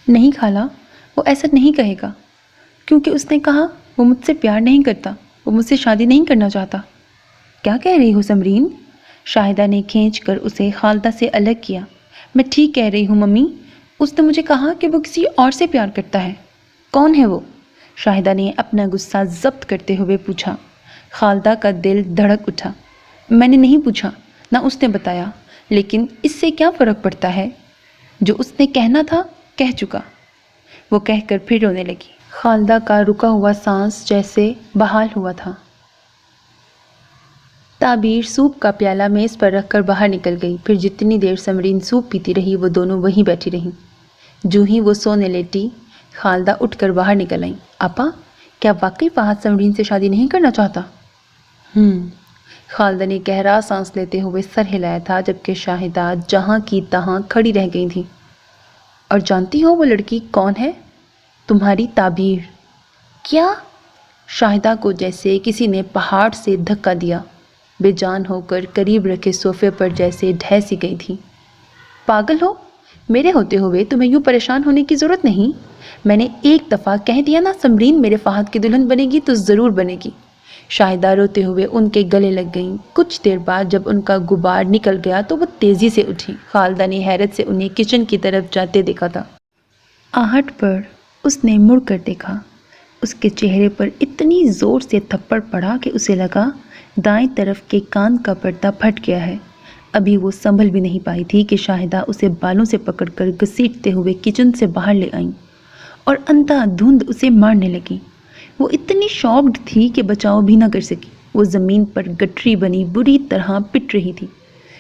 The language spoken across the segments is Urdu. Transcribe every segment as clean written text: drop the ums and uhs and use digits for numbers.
نہیں خالہ، وہ ایسا نہیں کہے گا، کیونکہ اس نے کہا وہ مجھ سے پیار نہیں کرتا، وہ مجھ سے شادی نہیں کرنا چاہتا۔ کیا کہہ رہی ہو سمرین؟ شاہدہ نے کھینچ کر اسے خالدہ سے الگ کیا۔ میں ٹھیک کہہ رہی ہوں ممی، اس نے مجھے کہا کہ وہ کسی اور سے پیار کرتا ہے۔ کون ہے وہ؟ شاہدہ نے اپنا غصہ ضبط کرتے ہوئے پوچھا۔ خالدہ کا دل دھڑک اٹھا۔ میں نے نہیں پوچھا، نہ اس نے بتایا، لیکن اس سے کیا فرق پڑتا ہے؟ جو اس نے کہنا تھا کہہ چکا۔ وہ کہہ کر پھر رونے لگی۔ خالدہ کا رکا ہوا سانس جیسے بحال ہوا تھا۔ تعبیر سوپ کا پیالہ میز پر رکھ کر باہر نکل گئی۔ پھر جتنی دیر سمرین سوپ پیتی رہی وہ دونوں وہیں بیٹھی رہیں۔ جو ہی وہ سونے لیٹی، خالدہ اٹھ کر باہر نکل آئیں۔ آپا، کیا واقعی فہد سمرین سے شادی نہیں کرنا چاہتا؟ خالدہ نے گہرا سانس لیتے ہوئے سر ہلایا تھا، جبکہ شاہدہ جہاں کی تہاں کھڑی رہ گئی تھی۔ اور جانتی ہو وہ لڑکی کون ہے؟ تمہاری تعبیر۔ کیا؟ شاہدہ کو جیسے کسی نے پہاڑ سے دھکا دیا، بے جان ہو کر قریب رکھے صوفے پر جیسے ڈھہ سی گئی تھی۔ پاگل ہو؟ میرے ہوتے ہوئے تمہیں یوں پریشان ہونے کی ضرورت نہیں۔ میں نے ایک دفعہ کہہ دیا نا سمرین میرے فہد کی دلہن بنے گی تو ضرور بنے گی۔ شاہدہ روتے ہوئے ان کے گلے لگ گئیں۔ کچھ دیر بعد جب ان کا غبار نکل گیا تو وہ تیزی سے اٹھی۔ خالدہ نے حیرت سے انہیں کچن کی طرف جاتے دیکھا تھا۔ آہٹ پر اس نے مڑ کر دیکھا۔ اس کے چہرے پر اتنی زور سے تھپڑ پڑا کہ اسے لگا دائیں طرف کے کان کا پردہ پھٹ گیا ہے۔ ابھی وہ سنبھل بھی نہیں پائی تھی کہ شاہدہ اسے بالوں سے پکڑ کر گھسیٹتے ہوئے کچن سے باہر لے آئیں اور اندھا دھند اسے مارنے لگیں۔ وہ اتنی شاکڈ تھی کہ بچاؤ بھی نہ کر سکی۔ وہ زمین پر گٹھری بنی بری طرح پٹ رہی تھی۔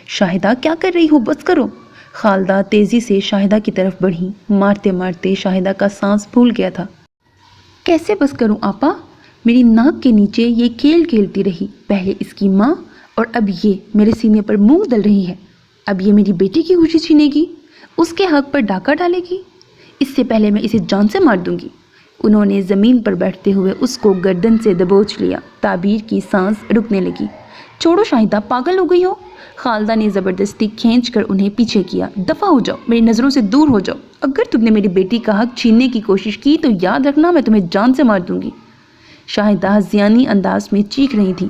شاہدہ، کیا کر رہی ہو؟ بس کرو۔ خالدہ تیزی سے شاہدہ کی طرف بڑھی۔ مارتے مارتے شاہدہ کا سانس پھول گیا تھا۔ کیسے بس کروں آپا؟ میری ناک کے نیچے یہ کھیل کھیلتی رہی، پہلے اس کی ماں اور اب یہ میرے سینے پر مونگ ڈل رہی ہے۔ اب یہ میری بیٹی کی خوشی چھینے گی، اس کے حق پر ڈاکہ ڈالے گی۔ اس سے پہلے میں اسے جان سے مار دوں گی۔ انہوں نے زمین پر بیٹھتے ہوئے اس کو گردن سے دبوچ لیا۔ تعبیر کی سانس رکنے لگی۔ چھوڑو شاہدہ، پاگل ہو گئی ہو؟ خالدہ نے زبردستی کھینچ کر انہیں پیچھے کیا۔ دفع ہو جاؤ، میری نظروں سے دور ہو جاؤ۔ اگر تم نے میری بیٹی کا حق چھیننے کی کوشش کی تو یاد رکھنا میں تمہیں جان سے مار دوں گی۔ شاہدہ ہذیانی انداز میں چیخ رہی تھی۔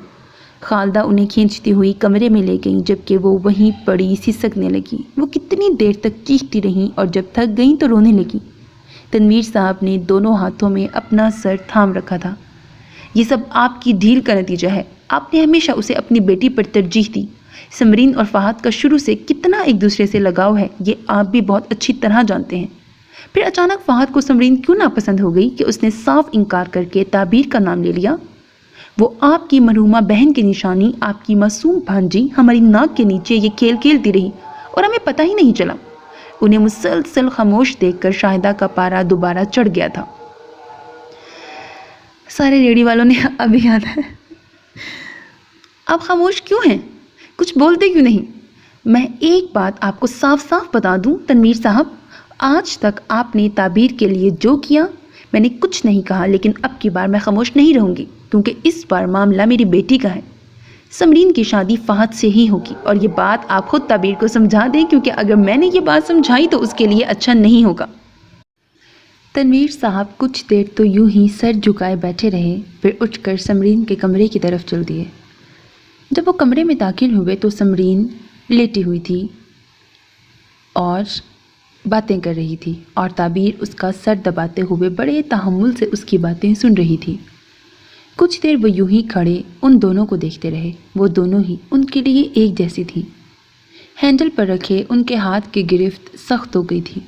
خالدہ انہیں کھینچتی ہوئی کمرے میں لے گئیں، جبکہ وہ وہیں پڑی سسکنے لگی۔ وہ کتنی دیر تک چیختی رہیں اور جب تھک گئیں تو رونے لگیں۔ تنویر صاحب نے دونوں ہاتھوں میں اپنا سر تھام رکھا تھا۔ یہ سب آپ کی ڈھیل کا نتیجہ ہے۔ آپ نے ہمیشہ اسے اپنی بیٹی پر ترجیح دی۔ سمرین اور فہد کا شروع سے کتنا ایک دوسرے سے لگاؤ ہے یہ آپ بھی بہت اچھی طرح جانتے ہیں۔ پھر اچانک فہد کو سمرین کیوں ناپسند ہو گئی کہ اس نے صاف انکار کر کے تعبیر کا نام لے لیا؟ وہ آپ کی مرحومہ بہن کی نشانی، آپ کی معصوم بھانجی ہماری ناک کے نیچے یہ کھیل کھیلتی رہی اور ہمیں پتہ ہی نہیں چلا۔ انہیں مسلسل خاموش دیکھ کر شاہدہ کا پارا دوبارہ چڑھ گیا تھا۔ سارے ریڈی والوں نے اب یاد ہے۔ آپ خاموش کیوں ہیں؟ کچھ بولتے کیوں نہیں؟ میں ایک بات آپ کو صاف صاف بتا دوں تنویر صاحب، آج تک آپ نے تعبیر کے لیے جو کیا میں نے کچھ نہیں کہا، لیکن اب کی بار میں خاموش نہیں رہوں گی، کیونکہ اس بار معاملہ میری بیٹی کا ہے۔ سمرین کی شادی فہد سے ہی ہوگی، اور یہ بات آپ خود تعبیر کو سمجھا دیں، کیونکہ اگر میں نے یہ بات سمجھائی تو اس کے لیے اچھا نہیں ہوگا۔ تنویر صاحب کچھ دیر تو یوں ہی سر جھکائے بیٹھے رہے، پھر اٹھ کر سمرین کے کمرے کی طرف چل دیے۔ جب وہ کمرے میں داخل ہوئے تو سمرین لیٹی ہوئی تھی اور باتیں کر رہی تھی، اور تعبیر اس کا سر دباتے ہوئے بڑے تحمل سے اس کی باتیں سن رہی تھی۔ کچھ دیر وہ یوں ہی کھڑے ان دونوں کو دیکھتے رہے۔ وہ دونوں ہی ان کے لیے ایک جیسی تھی۔ ہینڈل پر رکھے ان کے ہاتھ کی گرفت سخت ہو گئی تھی۔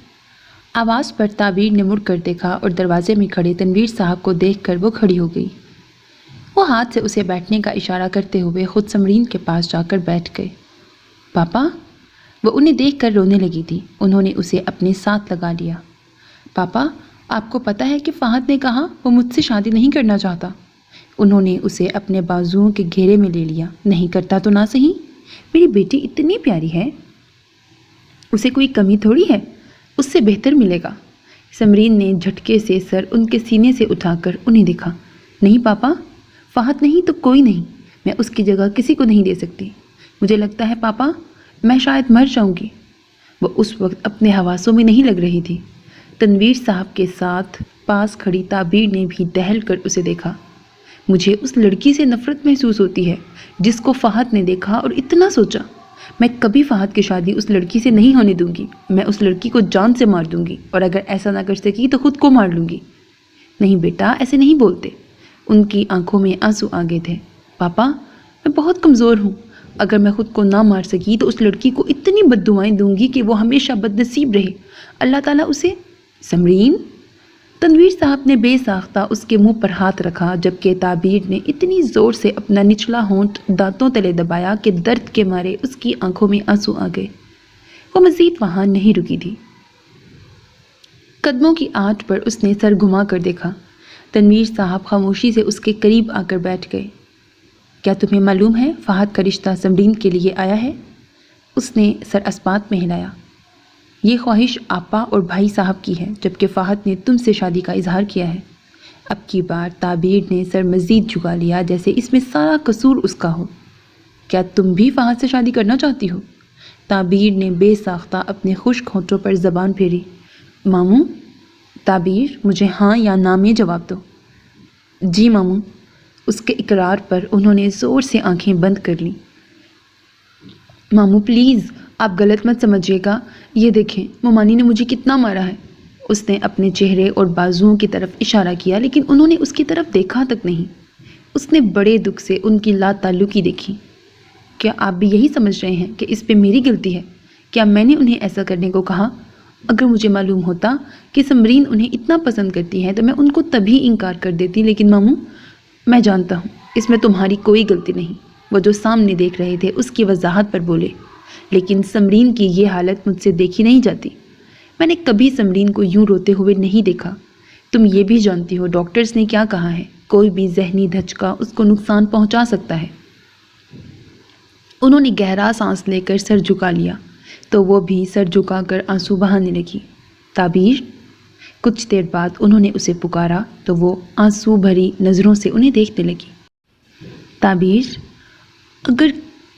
آواز پر تعبیر نے مڑ کر دیکھا اور دروازے میں کھڑے تنویر صاحب کو دیکھ کر وہ کھڑی ہو گئی۔ وہ ہاتھ سے اسے بیٹھنے کا اشارہ کرتے ہوئے خود سمرین کے پاس جا کر بیٹھ گئے۔ پاپا؟ وہ انہیں دیکھ کر رونے لگی تھی۔ انہوں نے اسے اپنے ساتھ لگا لیا۔ پاپا، آپ کو پتہ ہے کہ فہد نے کہا وہ مجھ سے شادی نہیں کرنا چاہتا۔ انہوں نے اسے اپنے بازوؤں کے گھیرے میں لے لیا۔ نہیں کرتا تو نہ صحیح، میری بیٹی اتنی پیاری ہے، اسے کوئی کمی تھوڑی ہے، اس سے بہتر ملے گا۔ سمرین نے جھٹکے سے سر ان کے سینے سے اٹھا کر انہیں دکھا۔ نہیں پاپا، فہد نہیں تو کوئی نہیں، میں اس کی جگہ کسی کو نہیں دے سکتی۔ مجھے لگتا ہے پاپا میں شاید مر جاؤں گی۔ وہ اس وقت اپنے حواسوں میں نہیں لگ رہی تھی۔ تنویر صاحب کے ساتھ پاس کھڑی تعبیر نے بھی دہل کر اسے دیکھا۔ مجھے اس لڑکی سے نفرت محسوس ہوتی ہے جس کو فہد نے دیکھا اور اتنا سوچا۔ میں کبھی فہد کی شادی اس لڑکی سے نہیں ہونے دوں گی۔ میں اس لڑکی کو جان سے مار دوں گی، اور اگر ایسا نہ کر سکی تو خود کو مار لوں گی۔ نہیں بیٹا، ایسے نہیں بولتے۔ ان کی آنکھوں میں آنسو آ گئے تھے۔ پاپا، میں بہت کمزور ہوں۔ اگر میں خود کو نہ مار سکی تو اس لڑکی کو اتنی بد دعائیں دوں گی کہ وہ ہمیشہ بد نصیب رہے۔ اللہ تعالیٰ اسے… سمرین! تنویر صاحب نے بے ساختہ اس کے منہ پر ہاتھ رکھا، جبکہ تعبیر نے اتنی زور سے اپنا نچلا ہونٹ دانتوں تلے دبایا کہ درد کے مارے اس کی آنکھوں میں آنسو آ گئے۔ وہ مزید وہاں نہیں رکی تھی۔ قدموں کی آٹ پر اس نے سر گھما کر دیکھا۔ تنویر صاحب خاموشی سے اس کے قریب آ کر بیٹھ گئے۔ کیا تمہیں معلوم ہے فہد کا رشتہ سمرین کے لیے آیا ہے؟ اس نے سر اسبات میں ہلایا۔ یہ خواہش آپا اور بھائی صاحب کی ہے، جبکہ فہد نے تم سے شادی کا اظہار کیا ہے۔ اب کی بار تعبیر نے سر مزید جھکا لیا، جیسے اس میں سارا قصور اس کا ہو۔ کیا تم بھی فہد سے شادی کرنا چاہتی ہو؟ تعبیر نے بے ساختہ اپنے خشک ہونٹوں پر زبان پھیری۔ ماموں! تعبیر، مجھے ہاں یا نہ میں جواب دو۔ جی ماموں۔ اس کے اقرار پر انہوں نے زور سے آنکھیں بند کر لیں۔ ماموں پلیز، آپ غلط مت سمجھیے گا۔ یہ دیکھیں، ممانی نے مجھے کتنا مارا ہے۔ اس نے اپنے چہرے اور بازوؤں کی طرف اشارہ کیا، لیکن انہوں نے اس کی طرف دیکھا تک نہیں۔ اس نے بڑے دکھ سے ان کی لا تعلقی دیکھی۔ کیا آپ بھی یہی سمجھ رہے ہیں کہ اس پہ میری غلطی ہے؟ کیا میں نے انہیں ایسا کرنے کو کہا؟ اگر مجھے معلوم ہوتا کہ سمرین انہیں اتنا پسند کرتی ہے تو میں ان کو تبھی انکار کر دیتی، لیکن ماموں، میں جانتا ہوں اس میں تمہاری کوئی غلطی نہیں۔ وہ جو سامنے دیکھ رہے تھے اس کی وضاحت پر بولے، لیکن سمرین کی یہ حالت مجھ سے دیکھی نہیں جاتی۔ میں نے کبھی سمرین کو یوں روتے ہوئے نہیں دیکھا۔ تم یہ بھی جانتی ہو ڈاکٹرز نے کیا کہا ہے، کوئی بھی ذہنی دھچکا اس کو نقصان پہنچا سکتا ہے۔ انہوں نے گہرا سانس لے کر سر جھکا لیا تو وہ بھی سر جھکا کر آنسو بہانے لگی۔ تعبیر! کچھ دیر بعد انہوں نے اسے پکارا تو وہ آنسو بھری نظروں سے انہیں دیکھنے لگی۔ تعبیر، اگر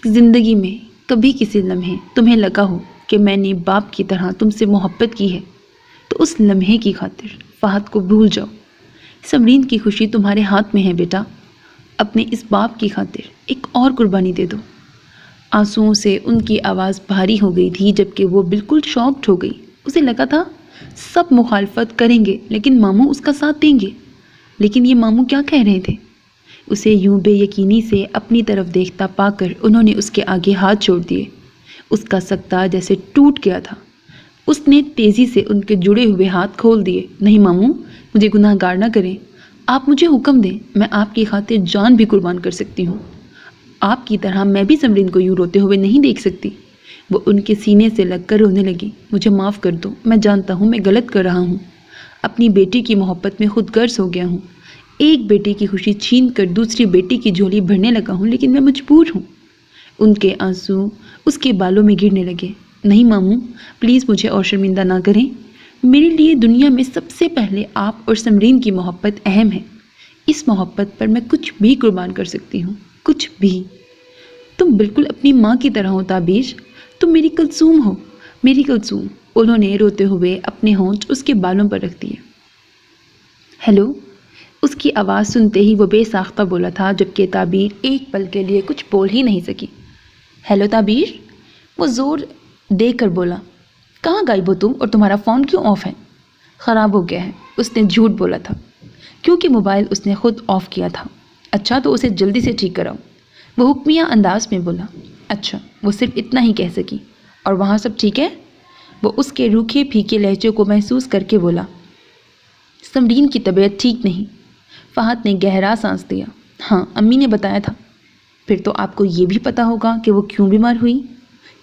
زندگی میں کبھی کسی لمحے تمہیں لگا ہو کہ میں نے باپ کی طرح تم سے محبت کی ہے تو اس لمحے کی خاطر فہد کو بھول جاؤ۔ سمرین کی خوشی تمہارے ہاتھ میں ہے بیٹا۔ اپنے اس باپ کی خاطر ایک اور قربانی دے دو۔ آنسوؤں سے ان کی آواز بھاری ہو گئی تھی، جبکہ وہ بالکل شاکڈ ہو گئی۔ اسے لگا تھا سب مخالفت کریں گے لیکن ماموں اس کا ساتھ دیں گے، لیکن یہ ماموں کیا کہہ رہے تھے؟ اسے یوں بے یقینی سے اپنی طرف دیکھتا پا کر انہوں نے اس کے آگے ہاتھ چھوڑ دیے۔ اس کا سکتہ جیسے ٹوٹ گیا تھا۔ اس نے تیزی سے ان کے جڑے ہوئے ہاتھ کھول دیے۔ نہیں ماموں، مجھے گناہ گار نہ کریں۔ آپ مجھے حکم دیں، میں آپ کی خاطر جان بھی قربان کر سکتی ہوں۔ آپ کی طرح میں بھی سمرین کو یوں روتے ہوئے نہیں دیکھ سکتی۔ وہ ان کے سینے سے لگ کر رونے لگی۔ مجھے معاف کر دو، میں جانتا ہوں میں غلط کر رہا ہوں۔ اپنی بیٹی کی محبت میں خود غرض ہو گیا ہوں۔ ایک بیٹی کی خوشی چھین کر دوسری بیٹی کی جھولی بھرنے لگا ہوں، لیکن میں مجبور ہوں۔ ان کے آنسو اس کے بالوں میں گرنے لگے۔ نہیں ماموں، پلیز مجھے اور شرمندہ نہ کریں۔ میرے لیے دنیا میں سب سے پہلے آپ اور سمرین کی محبت اہم ہے۔ اس محبت پر میں کچھ بھی قربان کر سکتی ہوں، کچھ بھی۔ تم بالکل اپنی ماں کی طرح ہو تعبیر، تم میری کلثوم ہو، میری کلثوم۔ انہوں نے روتے ہوئے اپنے ہونٹ اس کے بالوں پر رکھ دیے۔ ہیلو! اس کی آواز سنتے ہی وہ بے ساختہ بولا تھا، جبکہ تعبیر ایک پل کے لیے کچھ بول ہی نہیں سکی۔ ہیلو تعبیر! وہ زور دے کر بولا۔ کہاں غائب ہو تم، اور تمہارا فون کیوں آف ہے؟ خراب ہو گیا ہے، اس نے جھوٹ بولا تھا، کیونکہ موبائل اس نے خود آف کیا تھا۔ اچھا تو اسے جلدی سے ٹھیک کراؤ، وہ حکمیہ انداز میں بولا۔ اچھا، وہ صرف اتنا ہی کہہ سکی۔ اور وہاں سب ٹھیک ہے؟ وہ اس کے روکھے پھیکے لہجے کو محسوس کر کے بولا۔ سمرین کی طبیعت ٹھیک نہیں۔ فہد نے گہرا سانس لیا۔ ہاں، امی نے بتایا تھا۔ پھر تو آپ کو یہ بھی پتا ہوگا کہ وہ کیوں بیمار ہوئی؟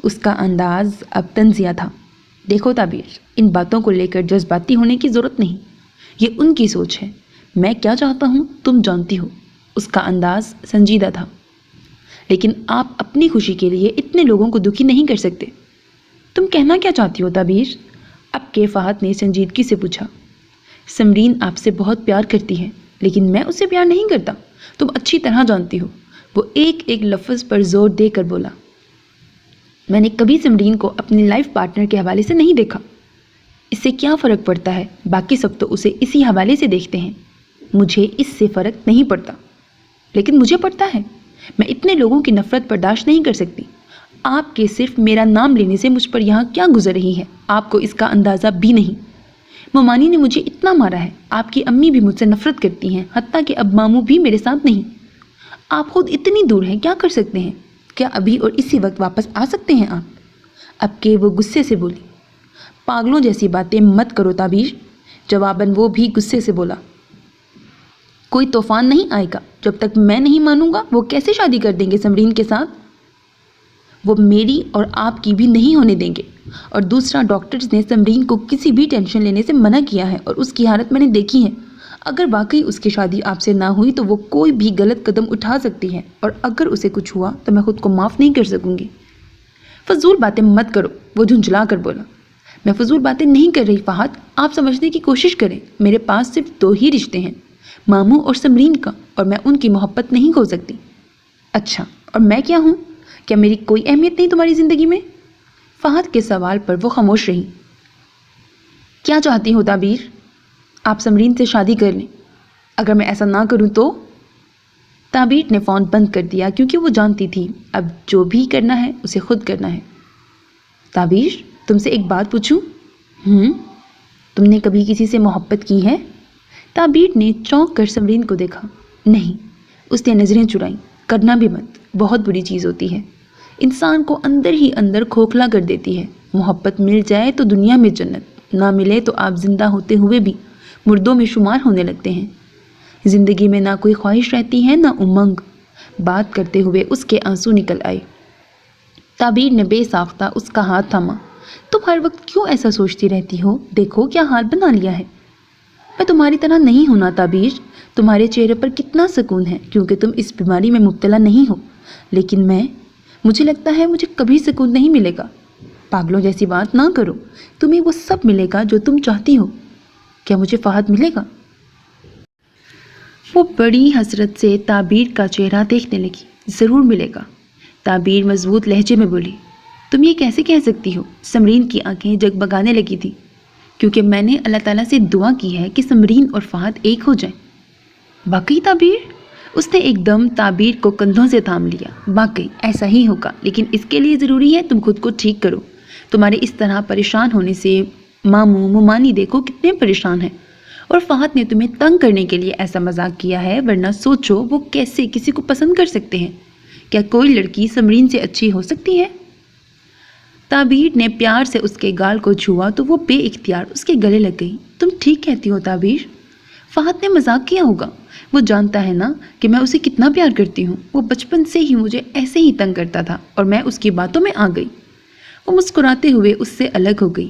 اس کا انداز اب طنزیہ تھا۔ دیکھو تعبیر، ان باتوں کو لے کر جذباتی ہونے کی ضرورت نہیں، یہ ان کی سوچ ہے۔ میں کیا چاہتا ہوں تم جانتی ہو۔ اس کا انداز سنجیدہ تھا۔ لیکن آپ اپنی خوشی کے لیے اتنے لوگوں کو دکھی نہیں کر سکتے۔ تم کہنا کیا چاہتی ہو تعبیر؟ اب کے فہد نے سنجیدگی سے پوچھا۔ سمرین آپ سے بہت پیار کرتی ہے، لیکن میں اسے پیار نہیں کرتا، تم اچھی طرح جانتی ہو۔ وہ ایک ایک لفظ پر زور دے کر بولا۔ میں نے کبھی سمرین کو اپنی لائف پارٹنر کے حوالے سے نہیں دیکھا۔ اس سے کیا فرق پڑتا ہے؟ باقی سب تو اسے اسی حوالے سے دیکھتے ہیں۔ مجھے اس سے فرق نہیں پڑتا، لیکن مجھے پڑتا ہے۔ میں اتنے لوگوں کی نفرت برداشت نہیں کر سکتی۔ آپ کے صرف میرا نام لینے سے مجھ پر یہاں کیا گزر رہی ہے، آپ کو اس کا اندازہ بھی نہیں۔ ممانی نے مجھے اتنا مارا ہے، آپ کی امی بھی مجھ سے نفرت کرتی ہیں، حتیٰ کہ اب ماموں بھی میرے ساتھ نہیں۔ آپ خود اتنی دور ہیں، کیا کر سکتے ہیں؟ کیا ابھی اور اسی وقت واپس آ سکتے ہیں آپ؟ اب کہ وہ غصے سے بولی۔ پاگلوں جیسی باتیں مت کرو تعبیر، جواباً وہ بھی غصے سے بولا۔ کوئی طوفان نہیں آئے گا، جب تک میں نہیں مانوں گا وہ کیسے شادی کر دیں گے سمرین کے ساتھ؟ وہ میری اور آپ کی بھی نہیں ہونے دیں گے۔ اور دوسرا، ڈاکٹرز نے سمرین کو کسی بھی ٹینشن لینے سے منع کیا ہے، اور اس کی حالت میں نے دیکھی ہے۔ اگر واقعی اس کی شادی آپ سے نہ ہوئی تو وہ کوئی بھی غلط قدم اٹھا سکتی ہے، اور اگر اسے کچھ ہوا تو میں خود کو معاف نہیں کر سکوں گی۔ فضول باتیں مت کرو، وہ جھنجھلا کر بولا۔ میں فضول باتیں نہیں کر رہی فہد، آپ سمجھنے کی کوشش کریں۔ میرے پاس صرف 2 ہی رشتے ہیں، ماموں اور سمرین کا، اور میں ان کی محبت نہیں کھو سکتی۔ اچھا، اور میں کیا ہوں؟ کیا میری کوئی اہمیت نہیں تمہاری زندگی میں؟ فہد کے سوال پر وہ خاموش رہی۔ کیا چاہتی ہو تعبیر؟ آپ سمرین سے شادی کر لیں۔ اگر میں ایسا نہ کروں تو؟ تعبیر نے فون بند کر دیا، کیونکہ وہ جانتی تھی اب جو بھی کرنا ہے اسے خود کرنا ہے۔ تعبیر، تم سے ایک بات پوچھوں؟ تم نے کبھی کسی سے محبت کی ہے؟ تعبیر نے چونک کر سمرین کو دیکھا۔ نہیں، اس نے نظریں چرائیں۔ کرنا بھی مت، بہت بری چیز ہوتی ہے، انسان کو اندر ہی اندر کھوکھلا کر دیتی ہے۔ محبت مل جائے تو دنیا میں جنت، نہ ملے تو آپ زندہ ہوتے ہوئے بھی مردوں میں شمار ہونے لگتے ہیں۔ زندگی میں نہ کوئی خواہش رہتی ہے نہ امنگ۔ بات کرتے ہوئے اس کے آنسو نکل آئے۔ تعبیر نے بے ساختہ اس کا ہاتھ تھاما۔ تم ہر وقت کیوں ایسا سوچتی رہتی ہو؟ دیکھو کیا حال بنا لیا ہے۔ میں تمہاری طرح نہیں ہوں نا تعبیر، تمہارے چہرے پر کتنا سکون ہے کیونکہ تم اس بیماری میں مبتلا نہیں ہو، لیکن مجھے لگتا ہے مجھے کبھی سکون نہیں ملے گا۔ پاگلوں جیسی بات نہ کرو، تمہیں وہ سب ملے گا جو تم چاہتی ہو۔ کیا مجھے فہد ملے گا؟ وہ بڑی حسرت سے تعبیر کا چہرہ دیکھنے لگی۔ ضرور ملے گا، تعبیر مضبوط لہجے میں بولی۔ تم یہ کیسے کہہ سکتی ہو؟ سمرین کی آنکھیں جگمگانے لگی تھی۔ کیونکہ میں نے اللہ تعالیٰ سے دعا کی ہے کہ سمرین اور فہد ایک ہو جائیں۔ واقعی تعبیر؟ اس نے ایک دم تعبیر کو کندھوں سے تھام لیا۔ واقعی ایسا ہی ہوگا، لیکن اس کے لیے ضروری ہے تم خود کو ٹھیک کرو۔ تمہارے اس طرح پریشان ہونے سے ماموں ممانی دیکھو کتنے پریشان ہیں، اور فہد نے تمہیں تنگ کرنے کے لیے ایسا مذاق کیا ہے، ورنہ سوچو وہ کیسے کسی کو پسند کر سکتے ہیں۔ کیا کوئی لڑکی سمرین سے اچھی ہو سکتی ہے؟ تعبیر نے پیار سے اس کے گال کو چھوا تو وہ بے اختیار اس کے گلے لگ گئی۔ تم ٹھیک کہتی ہو تعبیر، فہد نے مذاق کیا ہوگا، وہ جانتا ہے نا کہ میں اسے کتنا پیار کرتی ہوں۔ وہ بچپن سے ہی مجھے ایسے ہی تنگ کرتا تھا اور میں اس کی باتوں میں آ گئی۔ وہ مسکراتے ہوئے اس سے الگ ہو گئی۔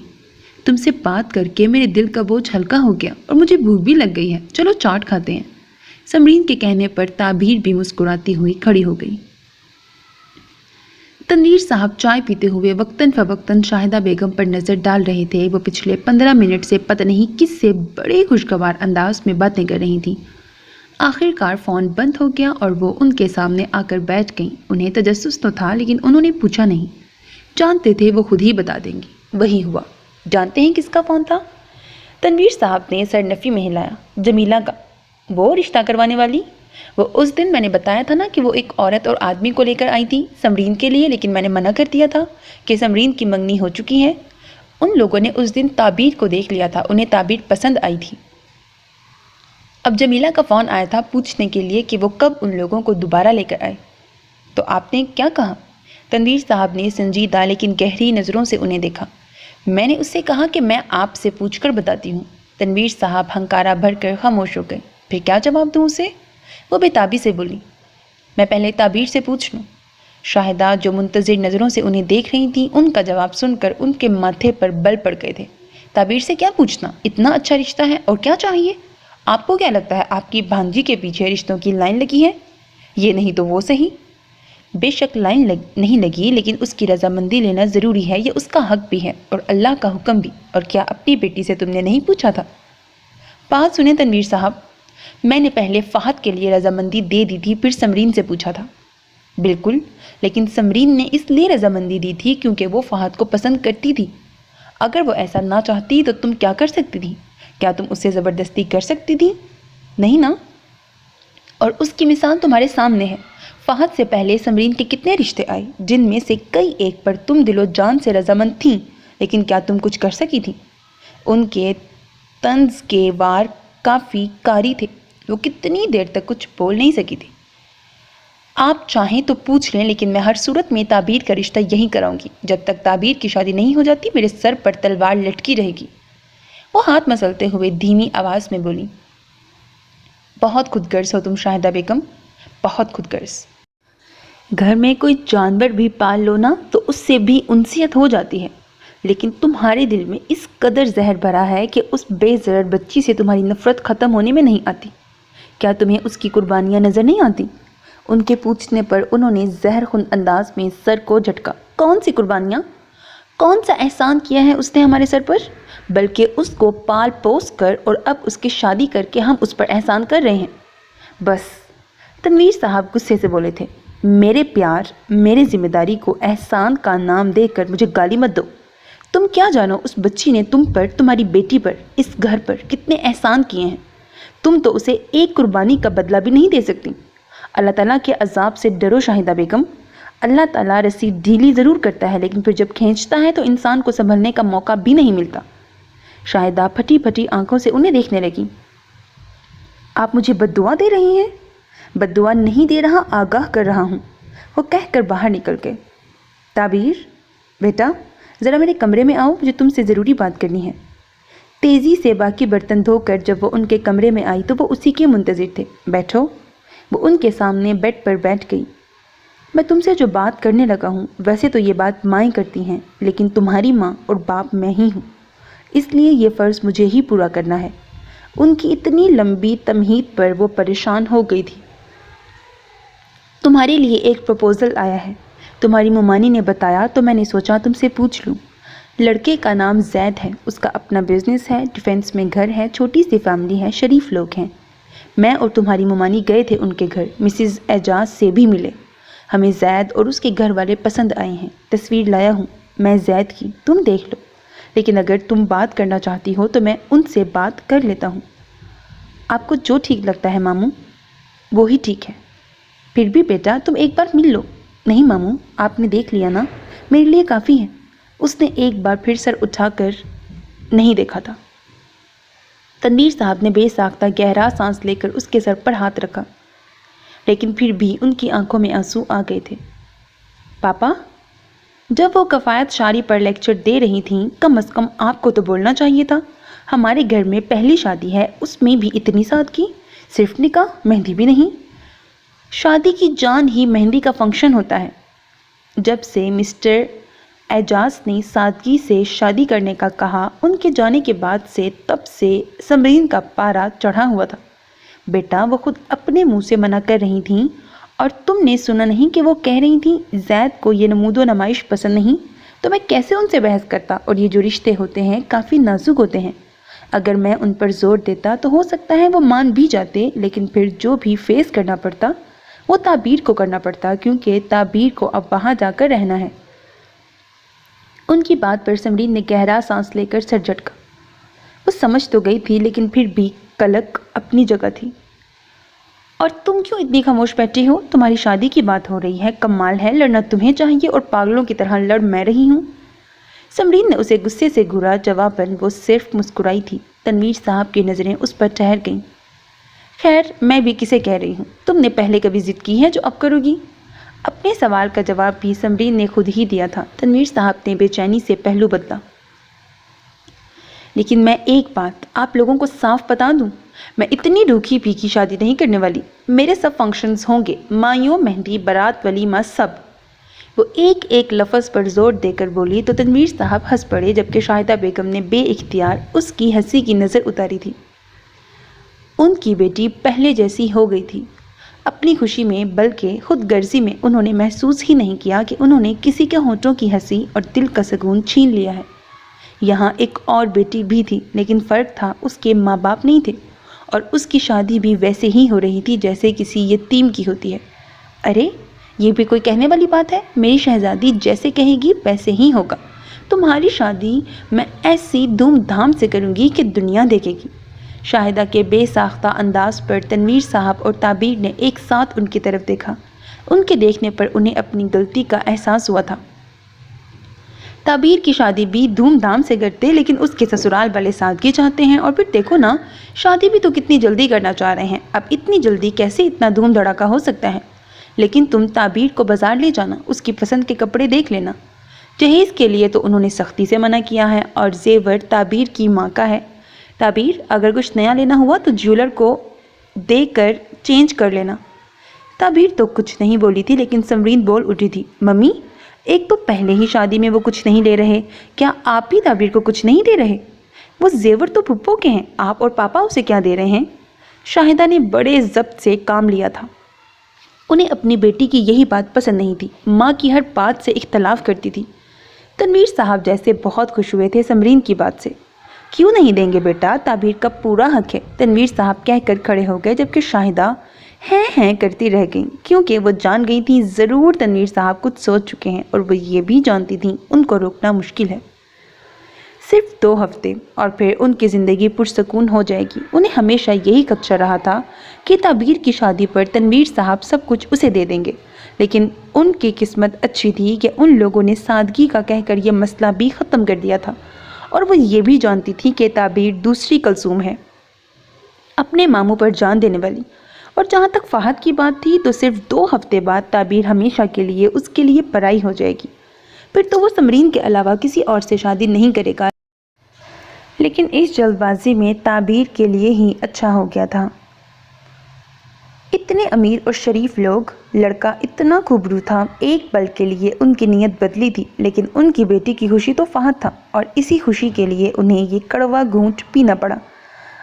تم سے بات کر کے میرے دل کا بوجھ ہلکا ہو گیا اور مجھے بھوک بھی لگ گئی ہے، چلو چاٹ کھاتے ہیں۔ سمرین کے کہنے پر تعبیر بھی مسکراتی ہوئی کھڑی ہو گئی۔ تنویر صاحب چائے پیتے ہوئے وقتاً فوقتاً شاہدہ بیگم پر نظر ڈال رہے تھے۔ وہ پچھلے 15 منٹ سے پتہ نہیں کس سے بڑے خوشگوار انداز میں باتیں کر رہی تھیں۔ آخر کار فون بند ہو گیا اور وہ ان کے سامنے آ کر بیٹھ گئیں۔ انہیں تجسس تو تھا لیکن انہوں نے پوچھا نہیں، جانتے تھے وہ خود ہی بتا دیں گی۔ وہی ہوا۔ جانتے ہیں کس کا فون تھا؟ تنویر صاحب نے سر نفی میں ہلایا۔ جمیلہ کا۔ وہ رشتہ کروانے والی؟ وہ اس دن میں نے بتایا تھا نا کہ وہ ایک عورت اور آدمی کو لے کر آئی تھی سمرین کے لیے، لیکن میں نے منع کر دیا تھا کہ سمرین کی منگنی ہو چکی ہے۔ ان لوگوں نے اس دن تعبیر کو دیکھ لیا تھا، انہیں تعبیر پسند آئی تھی۔ اب جمیلہ کا فون آیا تھا پوچھنے کے لیے کہ وہ کب ان لوگوں کو دوبارہ لے کر آئے۔ تو آپ نے کیا کہا؟ تنویر صاحب نے سنجیدہ لیکن گہری نظروں سے انہیں دیکھا۔ میں نے اس سے کہا کہ میں آپ سے پوچھ کر بتاتی ہوں۔ تنویر صاحب ہنکارا بھر کر خاموش ہو گئے۔ پھر کیا جواب دوں اسے؟ وہ بے تابی سے بولی۔ میں پہلے تعبیر سے پوچھ لوں۔ شاہدہ جو منتظر نظروں سے انہیں دیکھ رہی تھیں، ان کا جواب سن کر ان کے ماتھے پر بل پڑ گئے تھے۔ تعبیر سے کیا پوچھنا؟ اتنا اچھا رشتہ ہے اور کیا چاہیے؟ آپ کو کیا لگتا ہے آپ کی بھانجی کے پیچھے رشتوں کی لائن لگی ہے؟ یہ نہیں تو وہ صحیح۔ بے شک لائن نہیں لگی، لیکن اس کی رضامندی لینا ضروری ہے، یہ اس کا حق بھی ہے اور اللہ کا حکم بھی۔ اور کیا اپنی بیٹی سے تم نے نہیں پوچھا تھا؟ بات سنیں تنویر صاحب، میں نے پہلے فہد کے لیے رضامندی دے دی تھی، پھر سمرین سے پوچھا تھا۔ بالکل، لیکن سمرین نے اس لیے رضامندی دی تھی کیونکہ وہ فہد کو پسند کرتی تھی۔ اگر وہ ایسا نہ چاہتی تو تم کیا کر سکتی تھی؟ کیا تم اسے زبردستی کر سکتی تھی؟ نہیں نا؟ اور اس کی مثال تمہارے سامنے ہے۔ فہد سے پہلے سمرین کے کتنے رشتے آئے جن میں سے کئی ایک پر تم دل و جان سے رضامند تھیں، لیکن کیا تم کچھ کر سکی تھی؟ ان کے طنز کے وار کافی کاری تھے، وہ کتنی دیر تک کچھ بول نہیں سکی تھی۔ آپ چاہیں تو پوچھ لیں، لیکن میں ہر صورت میں تعبیر کا رشتہ یہی کراؤں گی۔ جب تک تعبیر کی شادی نہیں ہو جاتی میرے سر پر تلوار لٹکی رہے گی۔ وہ ہاتھ مسلتے ہوئے دھیمی آواز میں بولی۔ بہت خود غرض ہو تم شاہدہ بیگم، بہت خود غرض۔ گھر میں کوئی جانور بھی پال لو نا تو اس سے بھی انسیت ہو جاتی ہے، لیکن تمہارے دل میں اس قدر زہر بھرا ہے کہ اس بے ضرر بچی سے تمہاری نفرت ختم ہونے میں نہیں آتی۔ کیا تمہیں اس کی قربانیاں نظر نہیں آتی؟ ان کے پوچھنے پر انہوں نے زہر خون انداز میں سر کو جھٹکا۔ کون سی قربانیاں؟ کون سا احسان کیا ہے اس نے ہمارے سر پر؟ بلکہ اس کو پال پوس کر اور اب اس کی شادی کر کے ہم اس پر احسان کر رہے ہیں۔ بس، تنویر صاحب غصے سے بولے تھے۔ میرے پیار، میرے ذمہ داری کو احسان کا نام دے کر مجھے گالی مت دو۔ تم کیا جانو اس بچی نے تم پر، تمہاری بیٹی پر، اس گھر پر کتنے احسان کیے ہیں۔ تم تو اسے ایک قربانی کا بدلہ بھی نہیں دے سکتی۔ اللہ تعالیٰ کے عذاب سے ڈرو شاہدہ بیگم۔ اللہ تعالیٰ رسی ڈھیلی ضرور کرتا ہے، لیکن پھر جب کھینچتا ہے تو انسان کو سنبھلنے کا موقع بھی نہیں ملتا۔ شاہدہ پھٹی پھٹی آنکھوں سے انہیں دیکھنے لگی۔ آپ مجھے بد دعا دے رہی ہیں؟ بد دعا نہیں دے رہا، آگاہ کر رہا ہوں، وہ کہہ کر باہر نکل گئے۔ تعبیر، بیٹا ذرا میرے کمرے میں آؤ، مجھے تم سے ضروری بات کرنی ہے۔ تیزی سے باقی برتن دھو کر جب وہ ان کے کمرے میں آئی تو وہ اسی کے منتظر تھے۔ بیٹھو۔ وہ ان کے سامنے بیڈ پر بیٹھ گئی۔ میں تم سے جو بات کرنے لگا ہوں، ویسے تو یہ بات مائیں کرتی ہیں، لیکن تمہاری ماں اور باپ میں ہی ہوں، اس لیے یہ فرض مجھے ہی پورا کرنا ہے۔ ان کی اتنی لمبی تمہید پر وہ پریشان ہو گئی تھی۔ تمہارے لیے ایک پروپوزل آیا ہے، تمہاری ممانی نے بتایا تو میں نے سوچا تم سے پوچھ لوں۔ لڑکے کا نام زید ہے، اس کا اپنا بزنس ہے، ڈیفینس میں گھر ہے، چھوٹی سی فیملی ہے، شریف لوگ ہیں۔ میں اور تمہاری ممانی گئے تھے ان کے گھر، مسز اعجاز سے بھی ملے۔ ہمیں زید اور اس کے گھر والے پسند آئے ہیں۔ تصویر لایا ہوں میں زید کی، تم دیکھ لو، لیکن اگر تم بات کرنا چاہتی ہو تو میں ان سے بات کر لیتا ہوں۔ آپ کو جو ٹھیک لگتا ہے ماموں، وہی ٹھیک ہے۔ پھر بھی بیٹا تم ایک بار مل لو۔ نہیں ماموں، آپ نے دیکھ لیا نا، میرے لیے کافی ہے۔ اس نے ایک بار پھر سر اٹھا کر نہیں دیکھا تھا۔ تنویر صاحب نے بے ساختہ گہرا سانس لے کر اس کے سر پر ہاتھ رکھا، لیکن پھر بھی ان کی آنکھوں میں آنسو آ گئے تھے۔ پاپا، جب وہ کفایت شاری پر لیکچر دے رہی تھیں، کم از کم آپ کو تو بولنا چاہیے تھا۔ ہمارے گھر میں پہلی شادی ہے، اس میں بھی اتنی سادگی، صرف نکاح، مہندی بھی نہیں۔ شادی کی جان ہی مہندی کا فنکشن ہوتا ہے۔ جب سے مسٹر اعجاز نے سادگی سے شادی کرنے کا کہا، ان کے جانے کے بعد سے تب سے سمرین کا پارا چڑھا ہوا تھا۔ بیٹا وہ خود اپنے منہ سے منع کر رہی تھیں، اور تم نے سنا نہیں کہ وہ کہہ رہی تھیں زید کو یہ نمود و نمائش پسند نہیں، تو میں کیسے ان سے بحث کرتا؟ اور یہ جو رشتے ہوتے ہیں کافی نازک ہوتے ہیں، اگر میں ان پر زور دیتا تو ہو سکتا ہے وہ مان بھی جاتے، لیکن پھر جو بھی فیس کرنا پڑتا وہ تعبیر کو کرنا پڑتا، کیونکہ تعبیر کو اب وہاں جا کر رہنا ہے۔ ان کی بات پر سمرین نے گہرا سانس لے کر سر جھٹکا۔ وہ سمجھ تو گئی تھی، لیکن پھر بھی کلک اپنی جگہ تھی۔ اور تم کیوں اتنی خاموش بیٹھی ہو؟ تمہاری شادی کی بات ہو رہی ہے، کمال ہے، لڑنا تمہیں چاہیے اور پاگلوں کی طرح لڑ میں رہی ہوں۔ سمرین نے اسے غصے سے گھورا، جواباً وہ صرف مسکرائی تھی۔ تنویر صاحب کی نظریں اس پر ٹھہر گئیں۔ خیر، میں بھی کسے کہہ رہی ہوں، تم نے پہلے کبھی ضد کی ہے جو اب کرو گی؟ اپنے سوال کا جواب بھی سمرین نے خود ہی دیا تھا۔ تنویر صاحب نے بے چینی سے پہلو بدلا۔ لیکن میں ایک بات آپ لوگوں کو صاف بتا دوں، میں اتنی روکھی پھیکی شادی نہیں کرنے والی۔ میرے سب فنکشنز ہوں گے، مایوں، مہندی، بارات، ولیمہ، سب۔ وہ ایک ایک لفظ پر زور دے کر بولی تو تنویر صاحب ہنس پڑے، جبکہ شاہدہ بیگم نے بے اختیار اس کی ہنسی کی نظر اتاری تھی۔ ان کی بیٹی پہلے جیسی ہو گئی تھی۔ اپنی خوشی میں بلکہ خود غرضی میں انہوں نے محسوس ہی نہیں کیا کہ انہوں نے کسی کے ہونٹوں کی ہنسی اور دل کا سکون چھین لیا ہے۔ یہاں ایک اور بیٹی بھی تھی، لیکن فرق تھا اس کے ماں باپ نہیں تھے، اور اس کی شادی بھی ویسے ہی ہو رہی تھی جیسے کسی یتیم کی ہوتی ہے۔ ارے یہ بھی کوئی کہنے والی بات ہے؟ میری شہزادی جیسے کہے گی ویسے ہی ہوگا۔ تمہاری شادی میں ایسی دھوم دھام سے کروں گی کہ دنیا دیکھے گی۔ شاہدہ کے بے ساختہ انداز پر تنویر صاحب اور تعبیر نے ایک ساتھ ان کی طرف دیکھا۔ ان کے دیکھنے پر انہیں اپنی غلطی کا احساس ہوا تھا۔ تعبیر کی شادی بھی دھوم دھام سے کرتے لیکن اس کے سسرال والے سادگی چاہتے ہیں، اور پھر دیکھو نا، شادی بھی تو کتنی جلدی کرنا چاہ رہے ہیں۔ اب اتنی جلدی کیسے اتنا دھوم دھڑاکا ہو سکتا ہے؟ لیکن تم تعبیر کو بازار لے جانا، اس کی پسند کے کپڑے دیکھ لینا۔ جہیز کے لیے تو انہوں نے سختی سے منع کیا ہے، اور زیور تعبیر کی ماں کا ہے۔ تعبیر، اگر کچھ نیا لینا ہوا تو جیولر کو دے کر چینج کر لینا۔ تعبیر تو کچھ نہیں بولی تھی لیکن سمرین بول اٹھی تھی، ممی، ایک تو پہلے ہی شادی میں وہ کچھ نہیں لے رہے، کیا آپ بھی تعبیر کو کچھ نہیں دے رہے؟ وہ زیور تو پھپھو کے ہیں، آپ اور پاپا اسے کیا دے رہے ہیں؟ شاہدہ نے بڑے ضبط سے کام لیا تھا۔ انہیں اپنی بیٹی کی یہی بات پسند نہیں تھی، ماں کی ہر بات سے اختلاف کرتی تھی۔ تنویر صاحب جیسے بہت خوش ہوئے تھے سمرین کی بات سے۔ کیوں نہیں دیں گے بیٹا، تعبیر کا پورا حق ہے، تنویر صاحب کہہ کر کھڑے ہو گئے، جبکہ شاہدہ ہیں کرتی رہ گئیں، کیونکہ وہ جان گئی تھیں ضرور تنویر صاحب کچھ سوچ چکے ہیں، اور وہ یہ بھی جانتی تھیں ان کو روکنا مشکل ہے۔ صرف 2 ہفتے اور پھر ان کی زندگی پرسکون ہو جائے گی۔ انہیں ہمیشہ یہی خدشہ رہا تھا کہ تعبیر کی شادی پر تنویر صاحب سب کچھ اسے دے دیں گے، لیکن ان کی قسمت اچھی تھی کہ ان لوگوں نے سادگی کا کہہ کر یہ مسئلہ بھی ختم کر دیا تھا، اور وہ یہ بھی جانتی تھی کہ تعبیر دوسری کلثوم ہے، اپنے ماموں پر جان دینے والی۔ اور جہاں تک فہد کی بات تھی تو صرف 2 ہفتے بعد تعبیر ہمیشہ کے لیے اس کے لیے پرائی ہو جائے گی، پھر تو وہ سمرین کے علاوہ کسی اور سے شادی نہیں کرے گا۔ لیکن اس جلد بازی میں تعبیر کے لیے ہی اچھا ہو گیا تھا۔ اتنے امیر اور شریف لوگ، لڑکا اتنا خوبرو تھا، ایک پل کے لیے ان کی نیت بدلی تھی، لیکن ان کی بیٹی کی خوشی تو فہد تھا، اور اسی خوشی کے لیے انہیں یہ کڑوا گھونٹ پینا پڑا۔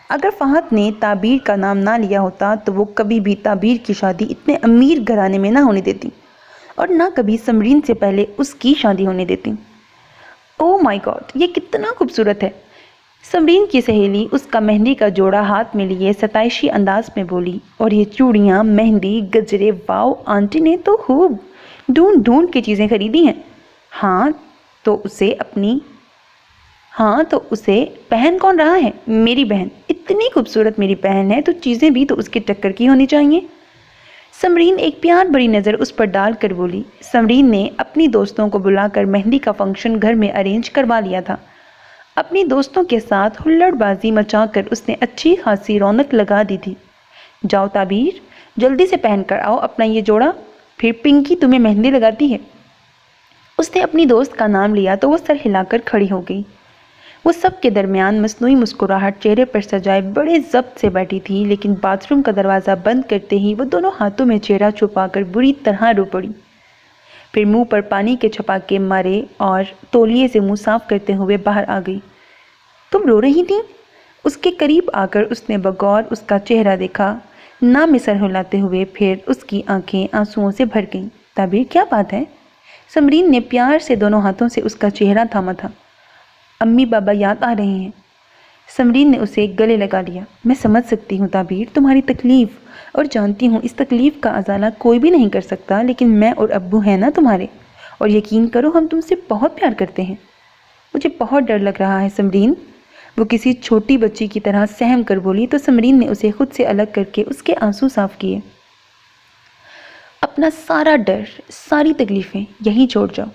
اگر فہد نے تعبیر کا نام نہ لیا ہوتا تو وہ کبھی بھی تعبیر کی شادی اتنے امیر گھرانے میں نہ ہونے دیتی، اور نہ کبھی سمرین سے پہلے اس کی شادی ہونے دیتی۔ او مائی گاڈ، یہ کتنا خوبصورت ہے! سمرین کی سہیلی اس کا مہندی کا جوڑا ہاتھ میں لیے ستائشی انداز میں بولی، اور یہ چوڑیاں، مہندی، گجرے، واؤ، آنٹی نے تو خوب ڈھونڈ ڈھونڈ کے چیزیں خریدی ہیں۔ ہاں تو اسے پہن کون رہا ہے؟ میری بہن، اتنی خوبصورت میری بہن ہے تو چیزیں بھی تو اس کی ٹکر کی ہونی چاہیے۔ سمرین ایک پیار بڑی نظر اس پر ڈال کر بولی۔ سمرین نے اپنی دوستوں کو بلا کر مہندی کا فنکشن گھر میں ارینج کروا لیا تھا۔ اپنی دوستوں کے ساتھ ہلڑ بازی مچا کر اس نے اچھی خاصی رونق لگا دی تھی۔ جاؤ تعبیر، جلدی سے پہن کر آؤ اپنا یہ جوڑا، پھر پنکی تمہیں مہندی لگاتی ہے۔ اس نے اپنی دوست کا نام لیا تو وہ سر ہلا کر کھڑی ہو گئی۔ وہ سب کے درمیان مصنوعی مسکراہٹ چہرے پر سجائے بڑے ضبط سے بیٹھی تھی، لیکن باتھ روم کا دروازہ بند کرتے ہی وہ دونوں ہاتھوں میں چہرہ چھپا کر بری طرح رو پڑی، پھر منہ پر پانی کے چھپاکے مارے اور تولیے سے منہ صاف کرتے ہوئے باہر آ گئی۔ تم رو رہی تھی؟ اس کے قریب آ کر اس نے بغور اس کا چہرہ دیکھا، نام میں سر ہلاتے ہوئے، پھر اس کی آنکھیں آنسوؤں سے بھر گئیں۔ تعبیر، کیا بات ہے؟ سمرین نے پیار سے دونوں ہاتھوں سے اس کا چہرہ تھاما تھا۔ امی بابا یاد آ رہے ہیں۔ سمرین نے اسے گلے لگا لیا۔ میں سمجھ سکتی ہوں تعبیر تمہاری تکلیف، اور جانتی ہوں اس تکلیف کا ازالہ کوئی بھی نہیں کر سکتا، لیکن میں اور ابو ہیں نا تمہارے، اور یقین کرو ہم تم سے بہت پیار کرتے ہیں۔ مجھے بہت ڈر لگ رہا ہے سمرین، وہ کسی چھوٹی بچی کی طرح سہم کر بولی تو سمرین نے اسے خود سے الگ کر کے اس کے آنسو صاف کیے۔ اپنا سارا ڈر، ساری تکلیفیں یہیں چھوڑ جاؤ۔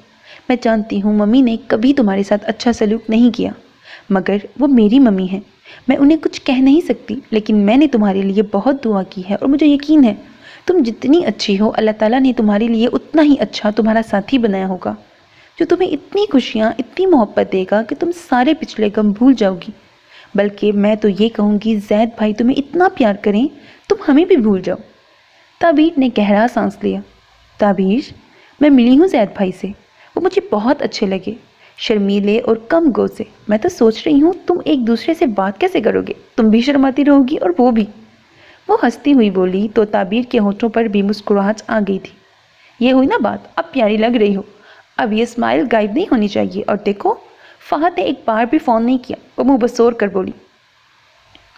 میں جانتی ہوں ممی نے کبھی تمہارے ساتھ اچھا سلوک نہیں کیا، مگر وہ میری ممی ہیں، میں انہیں کچھ کہہ نہیں سکتی، لیکن میں نے تمہارے لیے بہت دعا کی ہے، اور مجھے یقین ہے تم جتنی اچھی ہو اللہ تعالیٰ نے تمہارے لیے اتنا ہی اچھا تمہارا ساتھی بنایا ہوگا، جو تمہیں اتنی خوشیاں، اتنی محبت دے گا کہ تم سارے پچھلے غم بھول جاؤ گی۔ بلکہ میں تو یہ کہوں گی زید بھائی تمہیں اتنا پیار کریں تم ہمیں بھی بھول جاؤ۔ تعبیر نے گہرا سانس لیا۔ تعبیر، میں ملی ہوں زید بھائی سے، وہ مجھے بہت اچھے لگے، شرمیلے اور کم گو سے۔ میں تو سوچ رہی ہوں تم ایک دوسرے سے بات کیسے کرو گے، تم بھی شرماتی رہو گی اور وہ بھی۔ وہ ہنستی ہوئی بولی تو تعبیر کے ہونٹوں پر بھی مسکراہٹ آ گئی تھی۔ یہ ہوئی نا بات، اب پیاری لگ رہی ہو، اب یہ اسمائل غائب نہیں ہونی چاہیے۔ اور دیکھو، فہد نے ایک بار بھی فون نہیں کیا، وہ منہ بسور کر بولی۔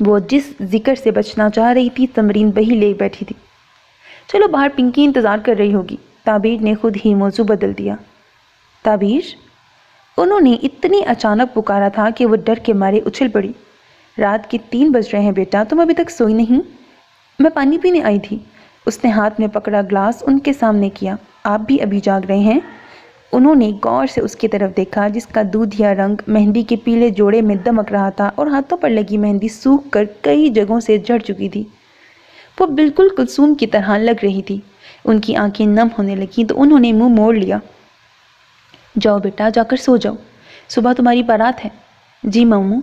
وہ جس ذکر سے بچنا چاہ رہی تھی سمرین وہی لے بیٹھی تھی۔ چلو باہر، پنکی انتظار کر رہی ہوگی۔ تعبیر نے خود ہی موضوع بدل دیا۔ تعبیر، انہوں نے اتنی اچانک پکارا تھا کہ وہ ڈر کے مارے اچھل پڑی۔ رات کے 3 بج رہے ہیں بیٹا، تم ابھی تک سوئی نہیں؟ میں پانی پینے آئی تھی۔ اس نے ہاتھ میں پکڑا گلاس ان کے سامنے کیا۔ آپ بھی ابھی جاگ رہے ہیں؟ انہوں نے غور سے اس کی طرف دیکھا جس کا دودھیا رنگ مہندی کے پیلے جوڑے میں دمک رہا تھا اور ہاتھوں پر لگی مہندی سوکھ کر کئی جگہوں سے جھڑ چکی تھی۔ وہ بالکل کلثوم کی طرح لگ رہی تھی۔ ان کی آنکھیں نم ہونے لگیں تو انہوں نے منہ موڑ لیا۔ جاؤ بیٹا، جا کر سو جاؤ، صبح تمہاری بارات ہے۔ جی ماموں۔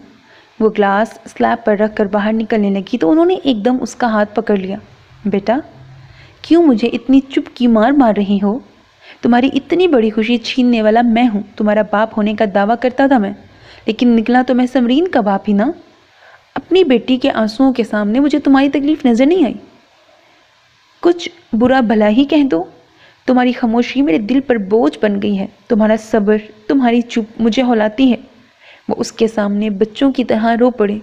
وہ گلاس سلیب پر رکھ کر باہر نکلنے لگی تو انہوں نے ایک دم اس کا ہاتھ پکڑ لیا۔ بیٹا، کیوں مجھے اتنی چپ کی مار مار رہی ہو؟ تمہاری اتنی بڑی خوشی چھیننے والا میں ہوں۔ تمہارا باپ ہونے کا دعویٰ کرتا تھا میں، لیکن نکلا تو میں سمرین کا باپ ہی نا۔ اپنی بیٹی کے آنسوؤں کے سامنے مجھے تمہاری تکلیف نظر نہیں آئی؟ کچھ برا بھلا ہی کہہ دو۔ تمہاری خاموشی میرے دل پر بوجھ بن گئی ہے۔ تمہارا صبر، تمہاری چپ مجھے ہلاتی ہے۔ وہ اس کے سامنے بچوں کی طرح رو پڑے۔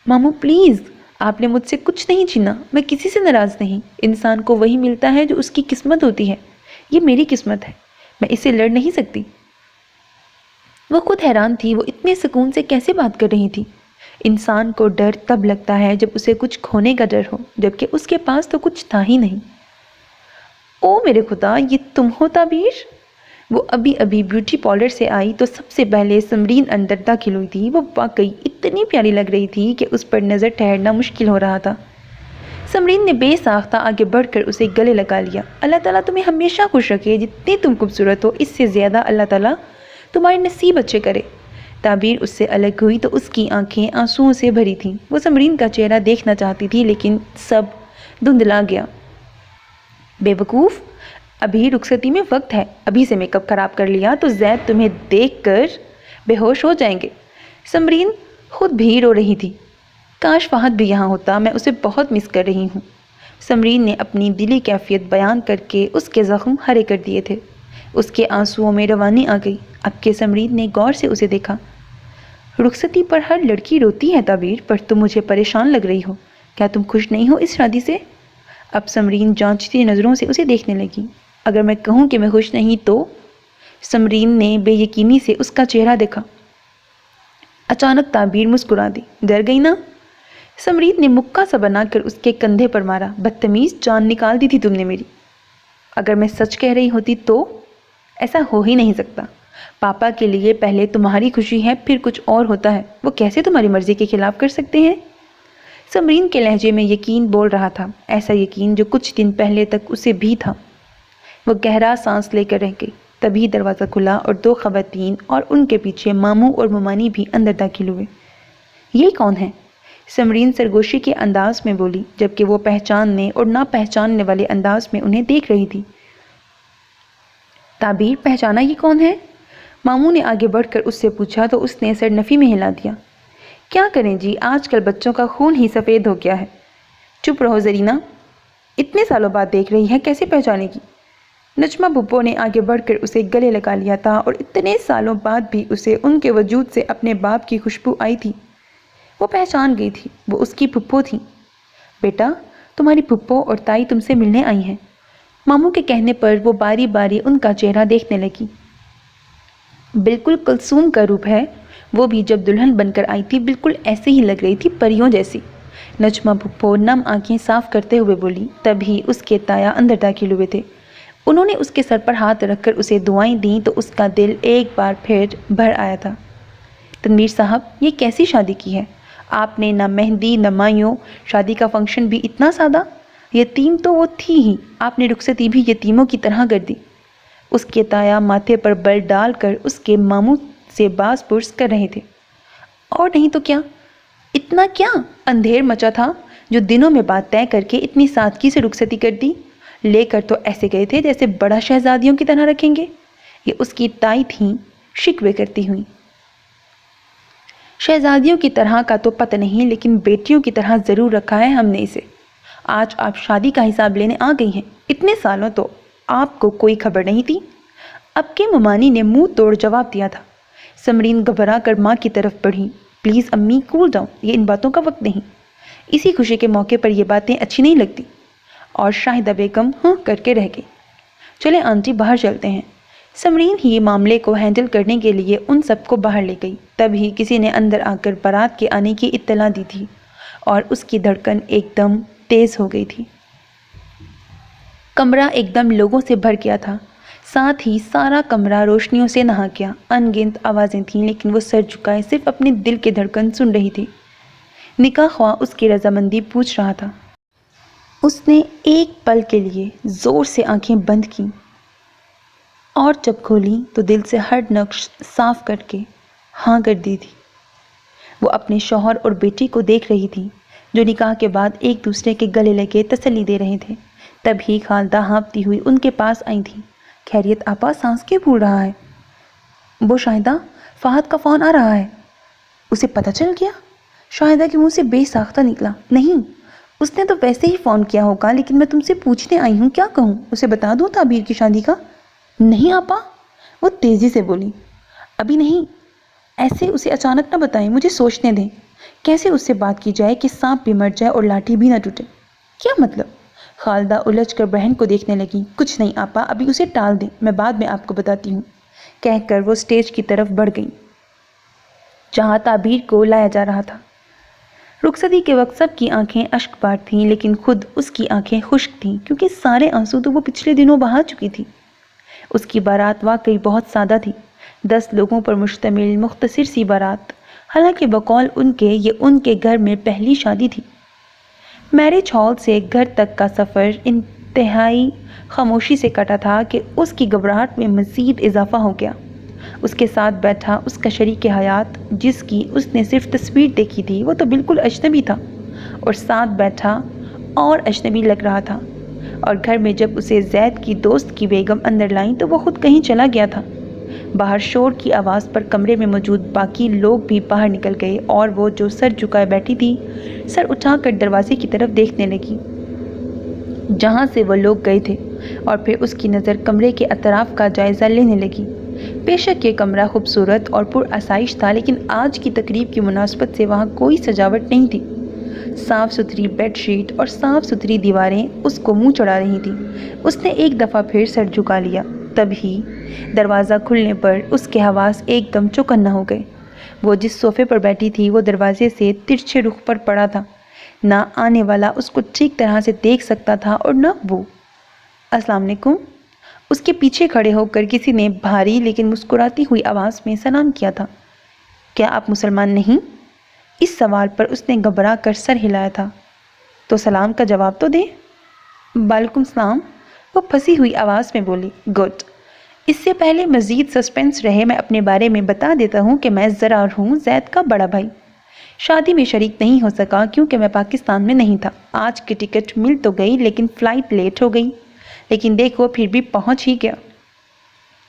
ماموں پلیز، آپ نے مجھ سے کچھ نہیں چھینا، میں کسی سے ناراض نہیں۔ انسان کو وہی ملتا ہے جو اس کی قسمت ہوتی ہے۔ یہ میری قسمت ہے، میں اسے لڑ نہیں سکتی۔ وہ خود حیران تھی وہ اتنے سکون سے کیسے بات کر رہی تھی۔ انسان کو ڈر تب لگتا ہے جب اسے کچھ کھونے کا ڈر ہو، جبکہ اس کے پاس تو کچھ تھا ہی نہیں۔ او میرے خدا، یہ تم ہو تعبیر؟ وہ ابھی ابھی بیوٹی پارلر سے آئی تو سب سے پہلے سمرین اندر داخل ہوئی تھی۔ وہ واقعی اتنی پیاری لگ رہی تھی کہ اس پر نظر ٹھہرنا مشکل ہو رہا تھا۔ سمرین نے بے ساختہ آگے بڑھ کر اسے گلے لگا لیا۔ اللہ تعالیٰ تمہیں ہمیشہ خوش رکھے، جتنی تم خوبصورت ہو اس سے زیادہ اللہ تعالیٰ تمہارے نصیب اچھے کرے۔ تعبیر اس سے الگ ہوئی تو اس کی آنکھیں آنسوؤں سے بھری تھیں۔ وہ سمرین کا چہرہ دیکھنا چاہتی تھی لیکن سب دھندلا گیا۔ بے وقوف، ابھی رخصتی میں وقت ہے، ابھی سے میک اپ خراب کر لیا تو زید تمہیں دیکھ کر بے ہوش ہو جائیں گے۔ سمرین خود بھی رو رہی تھی۔ کاش فہد بھی یہاں ہوتا، میں اسے بہت مس کر رہی ہوں۔ سمرین نے اپنی دلی کیفیت بیان کر کے اس کے زخم ہرے کر دیے تھے۔ اس کے آنسوؤں میں روانی آ گئی۔ اب کہ سمرین نے غور سے اسے دیکھا۔ رخصتی پر ہر لڑکی روتی ہے تعبیر، پر تم مجھے پریشان لگ رہی ہو۔ کیا تم خوش نہیں ہو اس شادی سے؟ اب سمرین جانچتی نظروں سے اسے دیکھنے لگی۔ اگر میں کہوں کہ میں خوش نہیں تو؟ سمرین نے بے یقینی سے اس کا چہرہ دیکھا۔ اچانک تعبیر مسکرا دی۔ ڈر گئی نا؟ سمرین نے مکہ سا بنا کر اس کے کندھے پر مارا۔ بدتمیز، جان نکال دی تھی تم نے میری۔ اگر میں سچ کہہ رہی ہوتی تو؟ ایسا ہو ہی نہیں سکتا۔ پاپا کے لیے پہلے تمہاری خوشی ہے، پھر کچھ اور ہوتا ہے۔ وہ کیسے تمہاری مرضی کے خلاف کر سکتے ہیں؟ سمرین کے لہجے میں یقین بول رہا تھا، ایسا یقین جو کچھ دن پہلے تک اسے بھی تھا۔ وہ گہرا سانس لے کر رہ گئی۔ تبھی دروازہ کھلا اور 2 خواتین اور ان کے پیچھے ماموں اور ممانی بھی اندر داخل ہوئے۔ یہ کون ہے؟ سمرین سرگوشی کے انداز میں بولی، جبکہ وہ پہچاننے اور نہ پہچاننے والے انداز میں انہیں دیکھ رہی تھی۔ تعبیر، پہچانا یہ کون ہے؟ ماموں نے آگے بڑھ کر اس سے پوچھا تو اس نے سر نفی میں ہلا دیا۔ کیا کریں جی، آج کل بچوں کا خون ہی سفید ہو گیا ہے۔ چپ رہو زرینہ، اتنے سالوں بعد دیکھ رہی ہے، کیسے پہچانے گی؟ نجمہ پھپھو نے آگے بڑھ کر اسے گلے لگا لیا تھا اور اتنے سالوں بعد بھی اسے ان کے وجود سے اپنے باپ کی خوشبو آئی تھی۔ وہ پہچان گئی تھی، وہ اس کی پھپھو تھیں۔ بیٹا، تمہاری پھپھو اور تائی تم سے ملنے آئی ہیں۔ ماموں کے کہنے پر وہ باری باری ان کا چہرہ دیکھنے لگی۔ بالکل کلثوم کا روپ ہے، وہ بھی جب دلہن بن کر آئی تھی بالکل ایسے ہی لگ رہی تھی، پریوں جیسی۔ نجمہ پھپھو نم آنکھیں صاف کرتے ہوئے بولی۔ تبھی اس کے تایا اندر داخل ہوئے تھے۔ انہوں نے اس کے سر پر ہاتھ رکھ کر اسے دعائیں دیں تو اس کا دل ایک بار پھر بھر آیا تھا۔ تنویر صاحب، یہ کیسی شادی کی ہے؟ آپ نے نہ مہندی نہ مایوں، شادی کا فنکشن بھی اتنا سادہ۔ یتیم تو وہ تھی ہی، آپ نے رخصتی بھی یتیموں کی طرح کر دی۔ اس کے تایا ماتھے پر بل ڈال کر اس کے ماموں سے باز پرس کر رہے تھے۔ اور نہیں تو کیا، اتنا کیا اندھیر مچا تھا جو دنوں میں بات طے کر کے اتنی سادگی سے رخصتی کر دی۔ لے کر تو ایسے گئے تھے جیسے بڑا شہزادیوں کی طرح رکھیں گے۔ یہ اس کی تائی تھیں، شکوے کرتی ہوئیں۔ شہزادیوں کی طرح کا تو پتہ نہیں، لیکن بیٹیوں کی طرح ضرور رکھا ہے ہم نے اسے۔ آج آپ شادی کا حساب لینے آ گئی ہیں، اتنے سالوں تو آپ کو کوئی خبر نہیں تھی؟ اب کے ممانی نے منہ توڑ جواب دیا تھا۔ سمرین گھبرا کر ماں کی طرف بڑھی۔ پلیز امی، کول ڈاؤن، یہ ان باتوں کا وقت نہیں۔ اسی خوشی کے موقع پر یہ باتیں اچھی نہیں لگتی۔ اور شاہدہ بیگم ہاں کر کے رہ گئی۔ چلے آنٹی، باہر چلتے ہیں۔ سمرین ہی معاملے کو ہینڈل کرنے کے لیے ان سب کو باہر لے گئی۔ تبھی کسی نے اندر آ کر بارات کے آنے کی اطلاع دی تھی اور اس کی دھڑکن ایک دم تیز ہو گئی تھی۔ کمرہ ایک دم لوگوں سے بھر گیا تھا، ساتھ ہی سارا کمرہ روشنیوں سے نہا گیا۔ ان گنت آوازیں تھیں لیکن وہ سر جھکائے صرف اپنے دل کی دھڑکن سن رہی تھی۔ نکاح خواہ اس کی رضامندی پوچھ رہا تھا۔ اس نے ایک پل کے لیے زور سے آنکھیں بند کیں اور جب کھولیں تو دل سے ہر نقش صاف کر کے ہاں کر دی تھی۔ وہ اپنے شوہر اور بیٹی کو دیکھ رہی تھی جو نکاح کے بعد ایک دوسرے کے گلے لگے تسلی دے رہے تھے۔ تبھی خالدہ ہانپتی ہوئی ان کے پاس آئی تھی۔ خیریت آپا، سانس کیوں پھول رہا ہے؟ وہ شاہدہ، فہد کا فون آ رہا ہے۔ اسے پتہ چل گیا؟ شاہدہ کے منہ سے بے ساختہ نکلا۔ نہیں، اس نے تو ویسے ہی فون کیا ہوگا، لیکن میں تم سے پوچھنے آئی ہوں، کیا کہوں؟ اسے بتا دوں تعبیر کی شادی کا؟ نہیں آپا، وہ تیزی سے بولی۔ ابھی نہیں، ایسے اسے اچانک نہ بتائیں، مجھے سوچنے دیں۔ کیسے اس سے بات کی جائے کہ سانپ بھی مر جائے اور لاٹھی بھی نہ ٹوٹے؟ کیا مطلب؟ خالدہ الجھ کر بہن کو دیکھنے لگی۔ کچھ نہیں آپا، ابھی اسے ٹال دیں، میں بعد میں آپ کو بتاتی ہوں، کہہ کر وہ اسٹیج کی طرف بڑھ گئی جہاں تعبیر کو لایا جا رہا تھا۔ رخصتی کے وقت سب کی آنکھیں اشک بار تھیں، لیکن خود اس کی آنکھیں خشک تھیں کیونکہ سارے آنسو تو وہ پچھلے دنوں بہا چکی تھی۔ اس کی بارات واقعی بہت سادہ تھی، 10 لوگوں پر مشتمل مختصر سی بارات، حالانکہ بقول ان کے یہ ان کے گھر میں پہلی شادی تھی۔ میرج ہال سے گھر تک کا سفر انتہائی خاموشی سے کٹا تھا کہ اس کی گھبراہٹ میں مزید اضافہ ہو گیا۔ اس کے ساتھ بیٹھا اس کا شریک حیات، جس کی اس نے صرف تصویر دیکھی تھی، وہ تو بالکل اجنبی تھا، اور ساتھ بیٹھا اور اجنبی لگ رہا تھا۔ اور گھر میں جب اسے زید کی دوست کی بیگم اندر لائیں تو وہ خود کہیں چلا گیا تھا۔ باہر شور کی آواز پر کمرے میں موجود باقی لوگ بھی باہر نکل گئے اور وہ جو سر جھکائے بیٹھی تھی، سر اٹھا کر دروازے کی طرف دیکھنے لگی جہاں سے وہ لوگ گئے تھے، اور پھر اس کی نظر کمرے کے اطراف کا جائزہ لینے لگی۔ بے شک یہ کمرہ خوبصورت اور پر آسائش تھا، لیکن آج کی تقریب کی مناسبت سے وہاں کوئی سجاوٹ نہیں تھی۔ صاف ستھری بیڈ شیٹ اور صاف ستھری دیواریں اس کو منہ چڑھا رہی تھیں۔ اس نے ایک دفعہ پھر سر جھکا لیا، تبھی دروازہ کھلنے پر اس کے حواس ایک دم چوکنا ہو گئے۔ وہ جس صوفے پر بیٹھی تھی وہ دروازے سے ترچھے رخ پر پڑا تھا، نہ آنے والا اس کو ٹھیک طرح سے دیکھ سکتا تھا اور نہ وہ۔ السلام علیکم، اس کے پیچھے کھڑے ہو کر کسی نے بھاری لیکن مسکراتی ہوئی آواز میں سلام کیا تھا۔ کیا آپ مسلمان نہیں؟ اس سوال پر اس نے گھبرا کر سر ہلایا تھا۔ تو سلام کا جواب تو دیں۔ وعلیکم السلام، وہ پھنسی ہوئی آواز میں بولی۔ گڈ، اس سے پہلے مزید سسپینس رہے میں اپنے بارے میں بتا دیتا ہوں کہ میں زرار ہوں، زید کا بڑا بھائی۔ شادی میں شریک نہیں ہو سکا کیونکہ میں پاکستان میں نہیں تھا۔ آج کی ٹکٹ مل تو گئی لیکن فلائٹ لیٹ ہو گئی، لیکن دیکھو پھر بھی پہنچ ہی گیا۔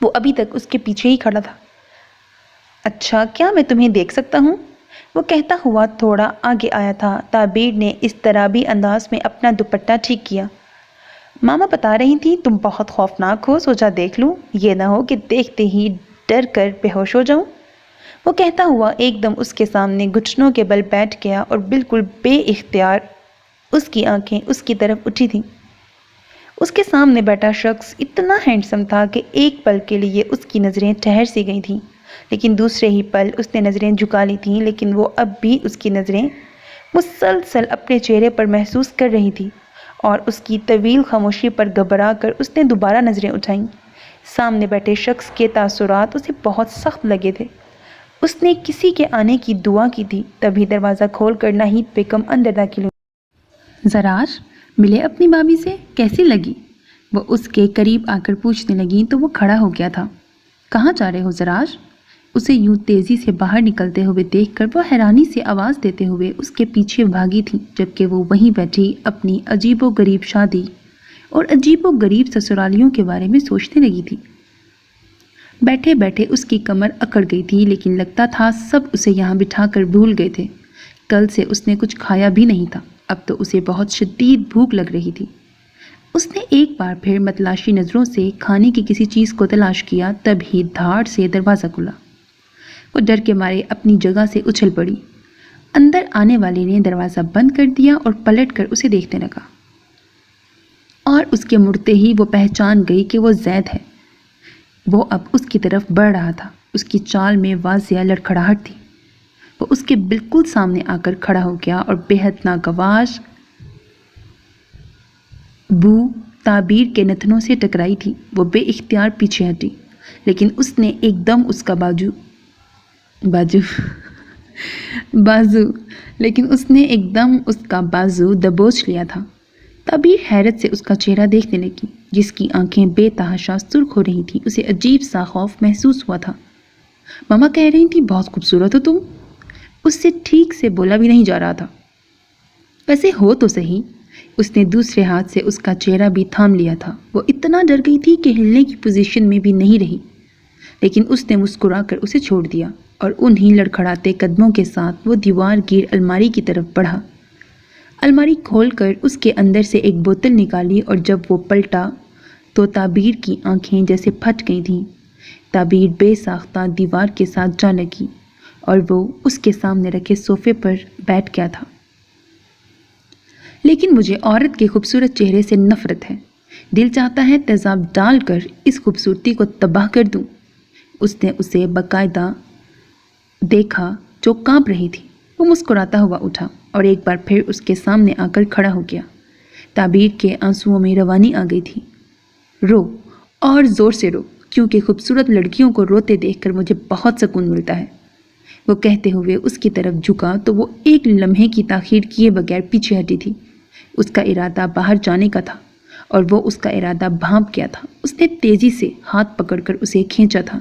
وہ ابھی تک اس کے پیچھے ہی کھڑا تھا۔ اچھا، کیا میں تمہیں دیکھ سکتا ہوں؟ وہ کہتا ہوا تھوڑا آگے آیا تھا۔ تعبیر نے اس طرابی انداز میں اپنا دوپٹہ ٹھیک کیا۔ ماما بتا رہی تھی تم بہت خوفناک ہو، سوچا دیکھ لوں، یہ نہ ہو کہ دیکھتے ہی ڈر کر بے ہوش ہو جاؤں۔ وہ کہتا ہوا ایک دم اس کے سامنے گھٹنوں کے بل بیٹھ گیا اور بالکل بے اختیار اس کی آنکھیں اس کی طرف اٹھی تھیں۔ اس کے سامنے بیٹھا شخص اتنا ہینڈسم تھا کہ ایک پل کے لیے اس کی نظریں ٹھہر سی گئی تھیں، لیکن دوسرے ہی پل اس نے نظریں جھکا لی تھیں، لیکن وہ اب بھی اس کی نظریں مسلسل اپنے چہرے پر محسوس کر رہی تھی، اور اس کی طویل خاموشی پر گھبرا کر اس نے دوبارہ نظریں اٹھائیں۔ سامنے بیٹھے شخص کے تاثرات اسے بہت سخت لگے تھے۔ اس نے کسی کے آنے کی دعا کی تھی۔ تبھی دروازہ کھول کر ناہید بیگم اندر داخل ہوئی۔ زرار، ملے اپنی بابی سے، کیسی لگی؟ وہ اس کے قریب آ کر پوچھنے لگی تو وہ کھڑا ہو گیا تھا۔ کہاں جا رہے ہو زرار؟ اسے یوں تیزی سے باہر نکلتے ہوئے دیکھ کر وہ حیرانی سے آواز دیتے ہوئے اس کے پیچھے بھاگی تھی، جبکہ وہ وہیں بیٹھی اپنی عجیب و غریب شادی اور عجیب و غریب سسرالیوں کے بارے میں سوچنے لگی تھی۔ بیٹھے بیٹھے اس کی کمر اکڑ گئی تھی، لیکن لگتا تھا سب اسے یہاں بٹھا کر بھول گئے تھے۔ کل سے اس نے کچھ کھایا بھی نہیں تھا، اب تو اسے بہت شدید بھوک لگ رہی تھی۔ اس نے ایک بار پھر متلاشی نظروں سے کھانے کی کسی چیز کو تلاش کیا، تبھی دھاڑ سے دروازہ کھلا۔ وہ ڈر کے مارے اپنی جگہ سے اچھل پڑی۔ اندر آنے والے نے دروازہ بند کر دیا اور پلٹ کر اسے دیکھنے لگا، اور اس کے مڑتے ہی وہ پہچان گئی کہ وہ زید ہے۔ وہ اب اس کی طرف بڑھ رہا تھا۔ اس کی چال میں واضح لڑکھڑاہٹ تھی۔ وہ اس کے بالکل سامنے آ کر کھڑا ہو گیا اور بے حد ناگوار بو تعبیر کے نتنوں سے ٹکرائی تھی۔ وہ بے اختیار پیچھے ہٹی، لیکن اس نے ایک دم اس کا بازو دبوچ لیا تھا۔ تعبیر حیرت سے اس کا چہرہ دیکھنے لگی، جس کی آنکھیں بے تحاشا سرخ ہو رہی تھیں۔ اسے عجیب سا خوف محسوس ہوا تھا۔ ماما کہہ رہی تھی بہت خوبصورت ہو تم۔ اس سے ٹھیک سے بولا بھی نہیں جا رہا تھا۔ ویسے ہو تو صحیح۔ اس نے دوسرے ہاتھ سے اس کا چہرہ بھی تھام لیا تھا۔ وہ اتنا ڈر گئی تھی کہ ہلنے کی پوزیشن میں بھی نہیں رہی، لیکن اس نے مسکرا کر اسے چھوڑ دیا اور انہی لڑکھڑاتے قدموں کے ساتھ وہ دیوار گیر الماری کی طرف بڑھا۔ الماری کھول کر اس کے اندر سے ایک بوتل نکالی اور جب وہ پلٹا تو تعبیر کی آنکھیں جیسے پھٹ گئی تھیں۔ تعبیر بے ساختہ دیوار کے ساتھ جا لگی اور وہ اس کے سامنے رکھے صوفے پر بیٹھ گیا تھا۔ لیکن مجھے عورت کے خوبصورت چہرے سے نفرت ہے۔ دل چاہتا ہے تیزاب ڈال کر اس خوبصورتی کو تباہ کر دوں۔ اس نے اسے باقاعدہ دیکھا جو کانپ رہی تھی۔ وہ مسکراتا ہوا اٹھا اور ایک بار پھر اس کے سامنے آ کر کھڑا ہو گیا۔ تعبیر کے آنسوؤں میں روانی آ گئی تھی۔ رو اور زور سے رو، کیونکہ خوبصورت لڑکیوں کو روتے دیکھ کر مجھے بہت سکون ملتا ہے۔ وہ کہتے ہوئے اس کی طرف جھکا تو وہ ایک لمحے کی تاخیر کیے بغیر پیچھے ہٹی تھی۔ اس کا ارادہ باہر جانے کا تھا اور وہ اس کا ارادہ بھانپ گیا تھا۔ اس نے تیزی سے ہاتھ پکڑ کر اسے کھینچا تھا۔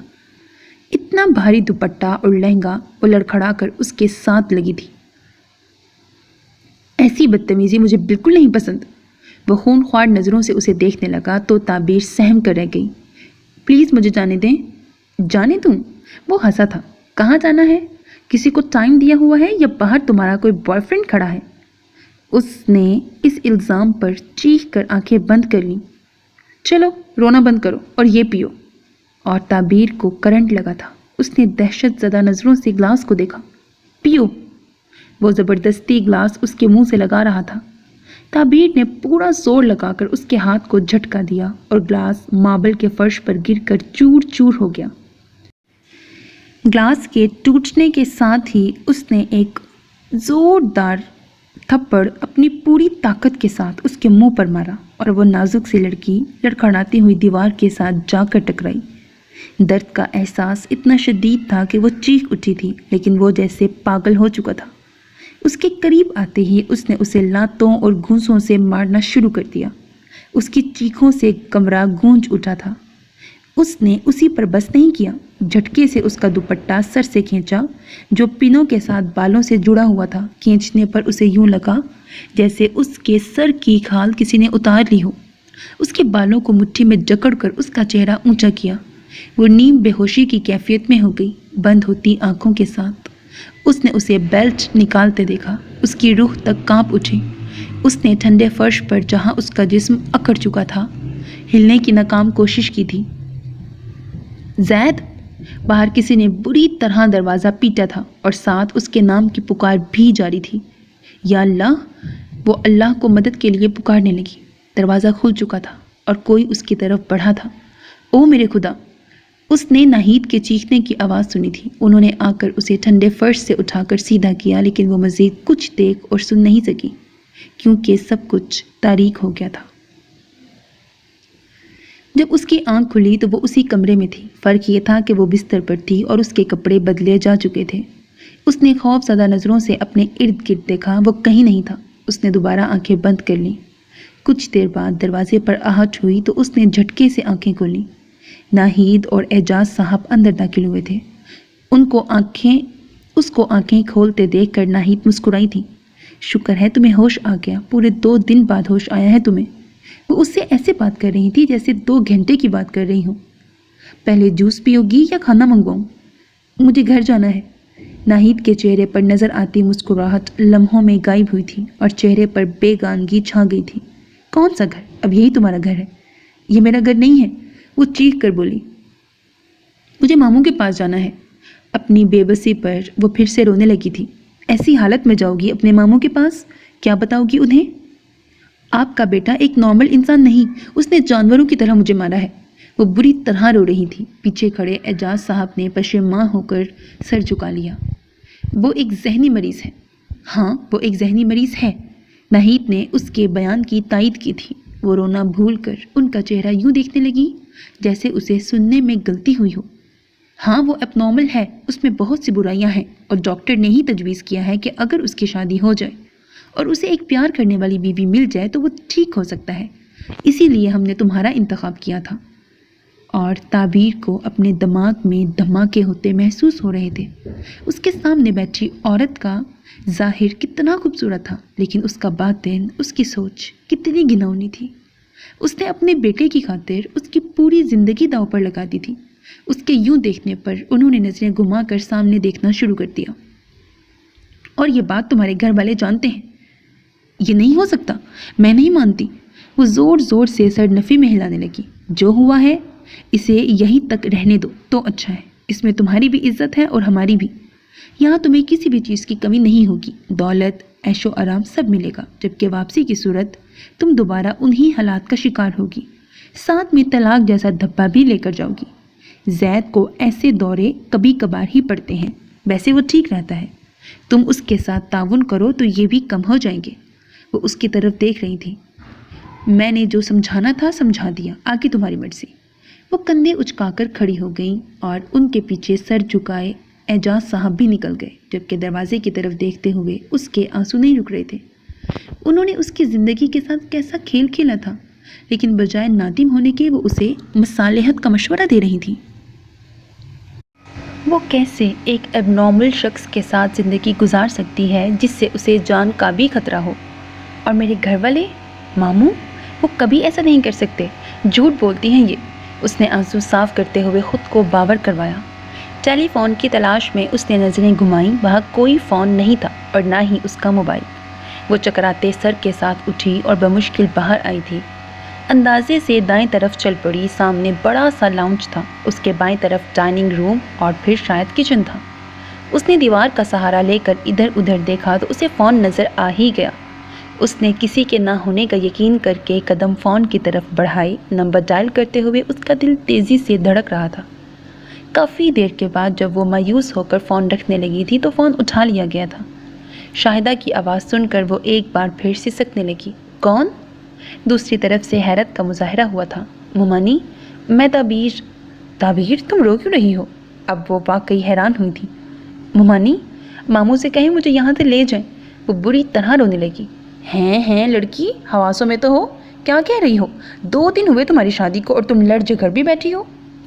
اتنا بھاری دوپٹہ اور لہنگا وہ لڑکھڑا کر اس کے ساتھ لگی تھی۔ ایسی بدتمیزی مجھے بالکل نہیں پسند۔ وہ خون خوار نظروں سے اسے دیکھنے لگا تو تعبیر سہم کر رہ گئی۔ پلیز مجھے جانے دیں۔ جانے دوں؟ وہ ہنسا تھا۔ کہاں جانا ہے؟ کسی کو ٹائم دیا ہوا ہے یا باہر تمہارا کوئی بوائے فرینڈ کھڑا ہے؟ اس نے اس الزام پر چیخ کر آنکھیں بند کر لیں۔ چلو رونا بند کرو اور یہ پیو۔ اور تعبیر کو کرنٹ لگا تھا۔ اس نے دہشت زدہ نظروں سے گلاس کو دیکھا۔ پیو۔ وہ زبردستی گلاس اس کے منہ سے لگا رہا تھا۔ تعبیر نے پورا زور لگا کر اس کے ہاتھ کو جھٹکا دیا اور گلاس ماربل کے فرش پر گر کر چور چور ہو گیا۔ گلاس کے ٹوٹنے کے ساتھ ہی اس نے ایک زوردار تھپڑ اپنی پوری طاقت کے ساتھ اس کے منہ پر مارا اور وہ نازک سی لڑکی لڑکھڑاتی ہوئی دیوار کے ساتھ جا کر ٹکرائی۔ درد کا احساس اتنا شدید تھا کہ وہ چیخ اٹھی تھی، لیکن وہ جیسے پاگل ہو چکا تھا۔ اس کے قریب آتے ہی اس نے اسے لاتوں اور گھونسوں سے مارنا شروع کر دیا۔ اس کی چیخوں سے کمرہ گونج اٹھا تھا۔ اس نے اسی پر بس نہیں کیا، جھٹکے سے اس کا دوپٹہ سر سے کھینچا جو پنوں کے ساتھ بالوں سے جڑا ہوا تھا۔ کھینچنے پر اسے یوں لگا جیسے اس کے سر کی کھال کسی نے اتار لی ہو۔ اس کے بالوں کو مٹھی میں جکڑ کر اس کا چہرہ اونچا کیا۔ وہ نیم بے ہوشی کی کیفیت میں ہو گئی۔ بند ہوتی آنکھوں کے ساتھ اس نے اسے بیلٹ نکالتے دیکھا۔ اس کی روح تک کانپ اٹھی۔ اس نے ٹھنڈے فرش پر جہاں اس کا جسم اکڑ چکا تھا ہلنے کی ناکام کوشش کی تھی۔ زید! باہر کسی نے بری طرح دروازہ پیٹا تھا اور ساتھ اس کے نام کی پکار بھی جاری تھی۔ یا اللہ! وہ اللہ کو مدد کے لیے پکارنے لگی۔ دروازہ کھل چکا تھا اور کوئی اس کی طرف بڑھا تھا۔ او میرے خدا! اس نے ناہید کے چیخنے کی آواز سنی تھی۔ انہوں نے آ کر اسے ٹھنڈے فرش سے اٹھا کر سیدھا کیا، لیکن وہ مزید کچھ دیکھ اور سن نہیں سکی کیونکہ سب کچھ تاریک ہو گیا تھا۔ جب اس کی آنکھ کھلی تو وہ اسی کمرے میں تھی۔ فرق یہ تھا کہ وہ بستر پر تھی اور اس کے کپڑے بدلے جا چکے تھے۔ اس نے خوف زدہ نظروں سے اپنے ارد گرد دیکھا، وہ کہیں نہیں تھا۔ اس نے دوبارہ آنکھیں بند کر لیں۔ کچھ دیر بعد دروازے پر آہٹ ہوئی تو اس نے جھٹکے سے آنکھیں کھولیں۔ ناہید اور اعجاز صاحب اندر داخل ہوئے تھے۔ اس کو آنکھیں کھولتے دیکھ کر ناہید مسکرائی تھی۔ شکر ہے تمہیں ہوش آ گیا، پورے 2 دن بعد ہوش آیا ہے تمہیں۔ وہ اس سے ایسے بات کر رہی تھی جیسے 2 گھنٹے کی بات کر رہی ہوں۔ پہلے جوس پیو گی یا کھانا منگواؤں؟ مجھے گھر جانا ہے۔ ناہید کے چہرے پر نظر آتی مسکراہٹ لمحوں میں غائب ہوئی تھی اور چہرے پر بیگانگی چھا گئی تھی۔ کون سا گھر؟ اب یہی تمہارا گھر ہے؟ یہ میرا گھر نہیں ہے، وہ چیخ کر بولی۔ مجھے ماموں کے پاس جانا ہے۔ اپنی بے بسی پر وہ پھر سے رونے لگی تھی۔ ایسی حالت میں جاؤ گی اپنے ماموں کے پاس؟ کیا بتاؤ گی انہیں؟ آپ کا بیٹا ایک نارمل انسان نہیں، اس نے جانوروں کی طرح مجھے مارا ہے۔ وہ بری طرح رو رہی تھی۔ پیچھے کھڑے اعجاز صاحب نے پشیمان ہو کر سر جھکا لیا۔ وہ ایک ذہنی مریض ہے۔ ہاں، وہ ایک ذہنی مریض ہے۔ ناہید نے اس کے بیان کی تائید کی تھی۔ وہ رونا بھول کر ان کا چہرہ یوں دیکھنے لگی جیسے اسے سننے میں غلطی ہوئی ہو۔ ہاں، وہ ایب نارمل ہے، اس میں بہت سی برائیاں ہیں، اور ڈاکٹر نے ہی تجویز کیا ہے کہ اگر اس کی شادی ہو جائے اور اسے ایک پیار کرنے والی بیوی مل جائے تو وہ ٹھیک ہو سکتا ہے۔ اسی لیے ہم نے تمہارا انتخاب کیا تھا۔ اور تعبیر کو اپنے دماغ میں دھماکے ہوتے محسوس ہو رہے تھے۔ اس کے سامنے بیٹھی عورت کا ظاہر کتنا خوبصورت تھا، لیکن اس کا باطن، اس کی سوچ کتنی گھناؤنی تھی۔ اس نے اپنے بیٹے کی خاطر اس کی پوری زندگی داؤ پر لگا دی تھی۔ اس کے یوں دیکھنے پر انہوں نے نظریں گھما کر سامنے دیکھنا شروع کر دیا۔ اور یہ بات تمہارے گھر والے جانتے ہیں۔ یہ نہیں ہو سکتا، میں نہیں مانتی۔ وہ زور زور سے سر نفی میں ہلانے لگی۔ جو ہوا ہے اسے یہیں تک رہنے دو تو اچھا ہے۔ اس میں تمہاری بھی عزت ہے اور ہماری بھی۔ یہاں تمہیں کسی بھی چیز کی کمی نہیں ہوگی۔ دولت، عیش و آرام سب ملے گا، جبکہ واپسی کی صورت تم دوبارہ انہی حالات کا شکار ہوگی، ساتھ میں طلاق جیسا دھبا بھی لے کر جاؤ گی۔ زید کو ایسے دورے کبھی کبھار ہی پڑتے ہیں، ویسے وہ ٹھیک رہتا ہے۔ تم اس کے ساتھ تعاون کرو تو یہ بھی کم ہو جائیں گے۔ وہ اس کی طرف دیکھ رہی تھی۔ میں نے جو سمجھانا تھا سمجھا دیا، آگے تمہاری مرضی۔ وہ کندھے اچکا کر کھڑی ہو گئیں اور ان کے پیچھے سر جھکائے اعجاز صاحب بھی نکل گئے، جبکہ دروازے کی طرف دیکھتے ہوئے اس کے آنسو نہیں رک رہے تھے۔ انہوں نے اس کی زندگی کے ساتھ کیسا کھیل کھیلا تھا، لیکن بجائے نادم ہونے کے وہ اسے مصالحت کا مشورہ دے رہی تھی۔ وہ کیسے ایک ایب نارمل شخص کے ساتھ زندگی گزار سکتی ہے جس سے اسے جان کا بھی خطرہ ہو؟ اور میرے گھر والے ماموں، وہ کبھی ایسا نہیں کر سکتے، جھوٹ بولتی ہیں یہ۔ اس نے آنسو صاف کرتے ہوئے خود کو باور کروایا۔ ٹیلی فون کی تلاش میں اس نے نظریں گھمائیں، وہاں کوئی فون نہیں تھا اور نہ ہی اس کا موبائل۔ وہ چکراتے سر کے ساتھ اٹھی اور بمشکل باہر آئی تھی۔ اندازے سے دائیں طرف چل پڑی۔ سامنے بڑا سا لاؤنج تھا، اس کے بائیں طرف ڈائننگ روم اور پھر شاید کچن تھا۔ اس نے دیوار کا سہارا لے کر ادھر ادھر دیکھا تو اسے فون نظر آ ہی گیا۔ اس نے کسی کے نہ ہونے کا یقین کر کے قدم فون کی طرف بڑھائے۔ نمبر ڈائل کرتے ہوئے اس کا دل تیزی سے دھڑک رہا تھا۔ کافی دیر کے بعد جب وہ مایوس ہو کر فون رکھنے لگی تھی تو فون اٹھا لیا گیا تھا۔ شاہدہ کی آواز سن کر وہ ایک بار پھر سسکنے لگی۔ کون؟ دوسری طرف سے حیرت کا مظاہرہ ہوا تھا۔ ممانی، میں تعبیر۔ تعبیر، تم رو کیوں رہی ہو؟ اب وہ واقعی حیران ہوئی تھی۔ ممانی، ماموں سے کہیں مجھے یہاں سے لے جائیں۔ وہ بری طرح رونے لگی۔ ہیں لڑکی، حواسوں میں تو ہو، کیا کہہ رہی ہو؟ 2 دن ہوئے تمہاری شادی کو اور تم لڑ جھگڑ بھی بیٹھی ہو۔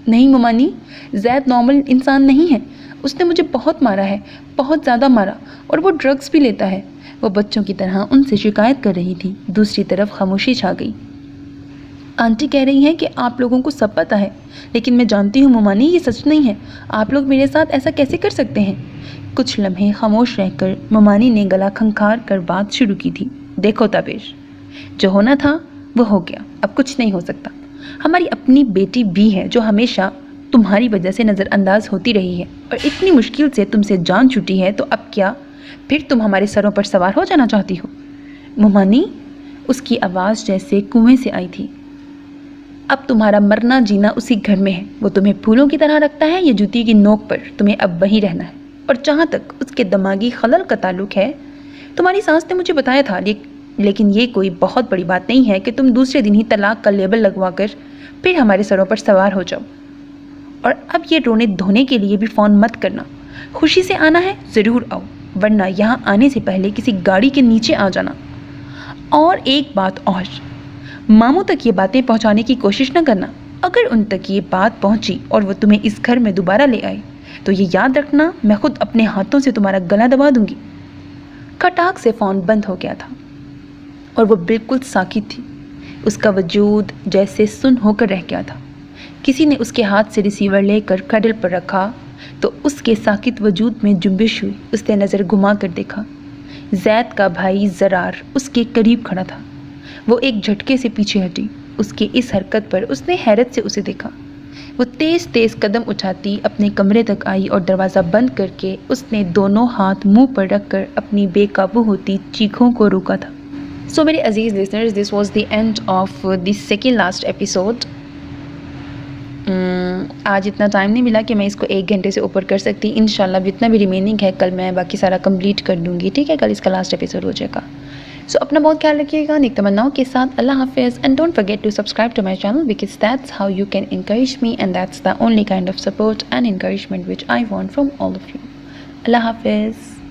نہیں ممانی، زید نارمل انسان نہیں ہے، اس نے مجھے بہت مارا ہے، بہت زیادہ مارا، اور وہ ڈرگز بھی لیتا ہے۔ وہ بچوں کی طرح ان سے شکایت کر رہی تھی۔ دوسری طرف خاموشی چھا گئی۔ آنٹی کہہ رہی ہیں کہ آپ لوگوں کو سب پتہ ہے، لیکن میں جانتی ہوں ممانی یہ سچ نہیں ہے۔ آپ لوگ میرے ساتھ ایسا کیسے کر سکتے ہیں؟ کچھ لمحے خاموش رہ کر ممانی نے گلا کھنکھار کر بات شروع کی تھی۔ دیکھو تابش، جو ہونا تھا وہ ہو گیا، اب کچھ نہیں ہو سکتا۔ ہماری اپنی بیٹی بھی ہے جو ہمیشہ تمہاری وجہ سے نظر انداز ہوتی رہی ہے، اور اتنی مشکل سے تم سے جان چھٹی ہے، تو اب کیا پھر تم ہمارے سروں پر سوار ہو جانا چاہتی ہو؟ ممانی، اس کی آواز جیسے کنویں سے آئی تھی۔ اب تمہارا مرنا جینا اسی گھر میں ہے۔ وہ تمہیں پھولوں کی طرح رکھتا ہے یا جوتی کی نوک پر؟ تمہیں اب وہیں رہنا ہے۔ اور جہاں تک اس کے دماغی خلل کا تعلق ہے، تمہاری ساس نے مجھے بتایا تھا، لیکن یہ کوئی بہت بڑی بات نہیں ہے کہ تم دوسرے دن ہی طلاق کا لیبل لگوا کر پھر ہمارے سروں پر سوار ہو جاؤ۔ اور اب یہ رونے دھونے کے لیے بھی فون مت کرنا۔ خوشی سے آنا ہے ضرور آؤ، ورنہ یہاں آنے سے پہلے کسی گاڑی کے نیچے آ جانا۔ اور ایک بات اور، ماموں تک یہ باتیں پہنچانے کی کوشش نہ کرنا۔ اگر ان تک یہ بات پہنچی اور وہ تمہیں اس گھر میں دوبارہ لے آئے تو یہ یاد رکھنا، میں خود اپنے ہاتھوں سے تمہارا گلا دبا دوں گی۔ کھٹاک سے فون بند ہو گیا تھا اور وہ بالکل ساکت تھی۔ اس کا وجود جیسے سن ہو کر رہ گیا تھا۔ کسی نے اس کے ہاتھ سے ریسیور لے کر کریڈل پر رکھا تو اس کے ساکت وجود میں جنبش ہوئی۔ اس نے نظر گھما کر دیکھا۔ زید کا بھائی زرار اس کے قریب کھڑا تھا۔ وہ ایک جھٹکے سے پیچھے ہٹی۔ اس کی اس حرکت پر اس نے حیرت سے اسے دیکھا۔ وہ تیز تیز قدم اٹھاتی اپنے کمرے تک آئی اور دروازہ بند کر کے اس نے دونوں ہاتھ منہ پر رکھ کر اپنی بے قابو ہوتی چیخوں کو روکا تھا۔ So میرے عزیز listeners, this was the end of the second last episode. آج اتنا ٹائم نہیں ملا کہ میں اس کو 1 گھنٹے سے اوپر کر سکتی. انشاءاللہ جتنا بھی ریمیننگ ہے کل میں باقی سارا کمپلیٹ کر دوں گی. ٹھیک ہے, کل اس کا لاسٹ ایپیسوڈ ہو جائے گا. سو اپنا بہت خیال رکھیے گا. نیک تمناؤں کے ساتھ اللہ حافظ. And don't forget to subscribe to my channel because that's how you can encourage me and that's the only kind of support and encouragement which I want from all of you. اللہ حافظ.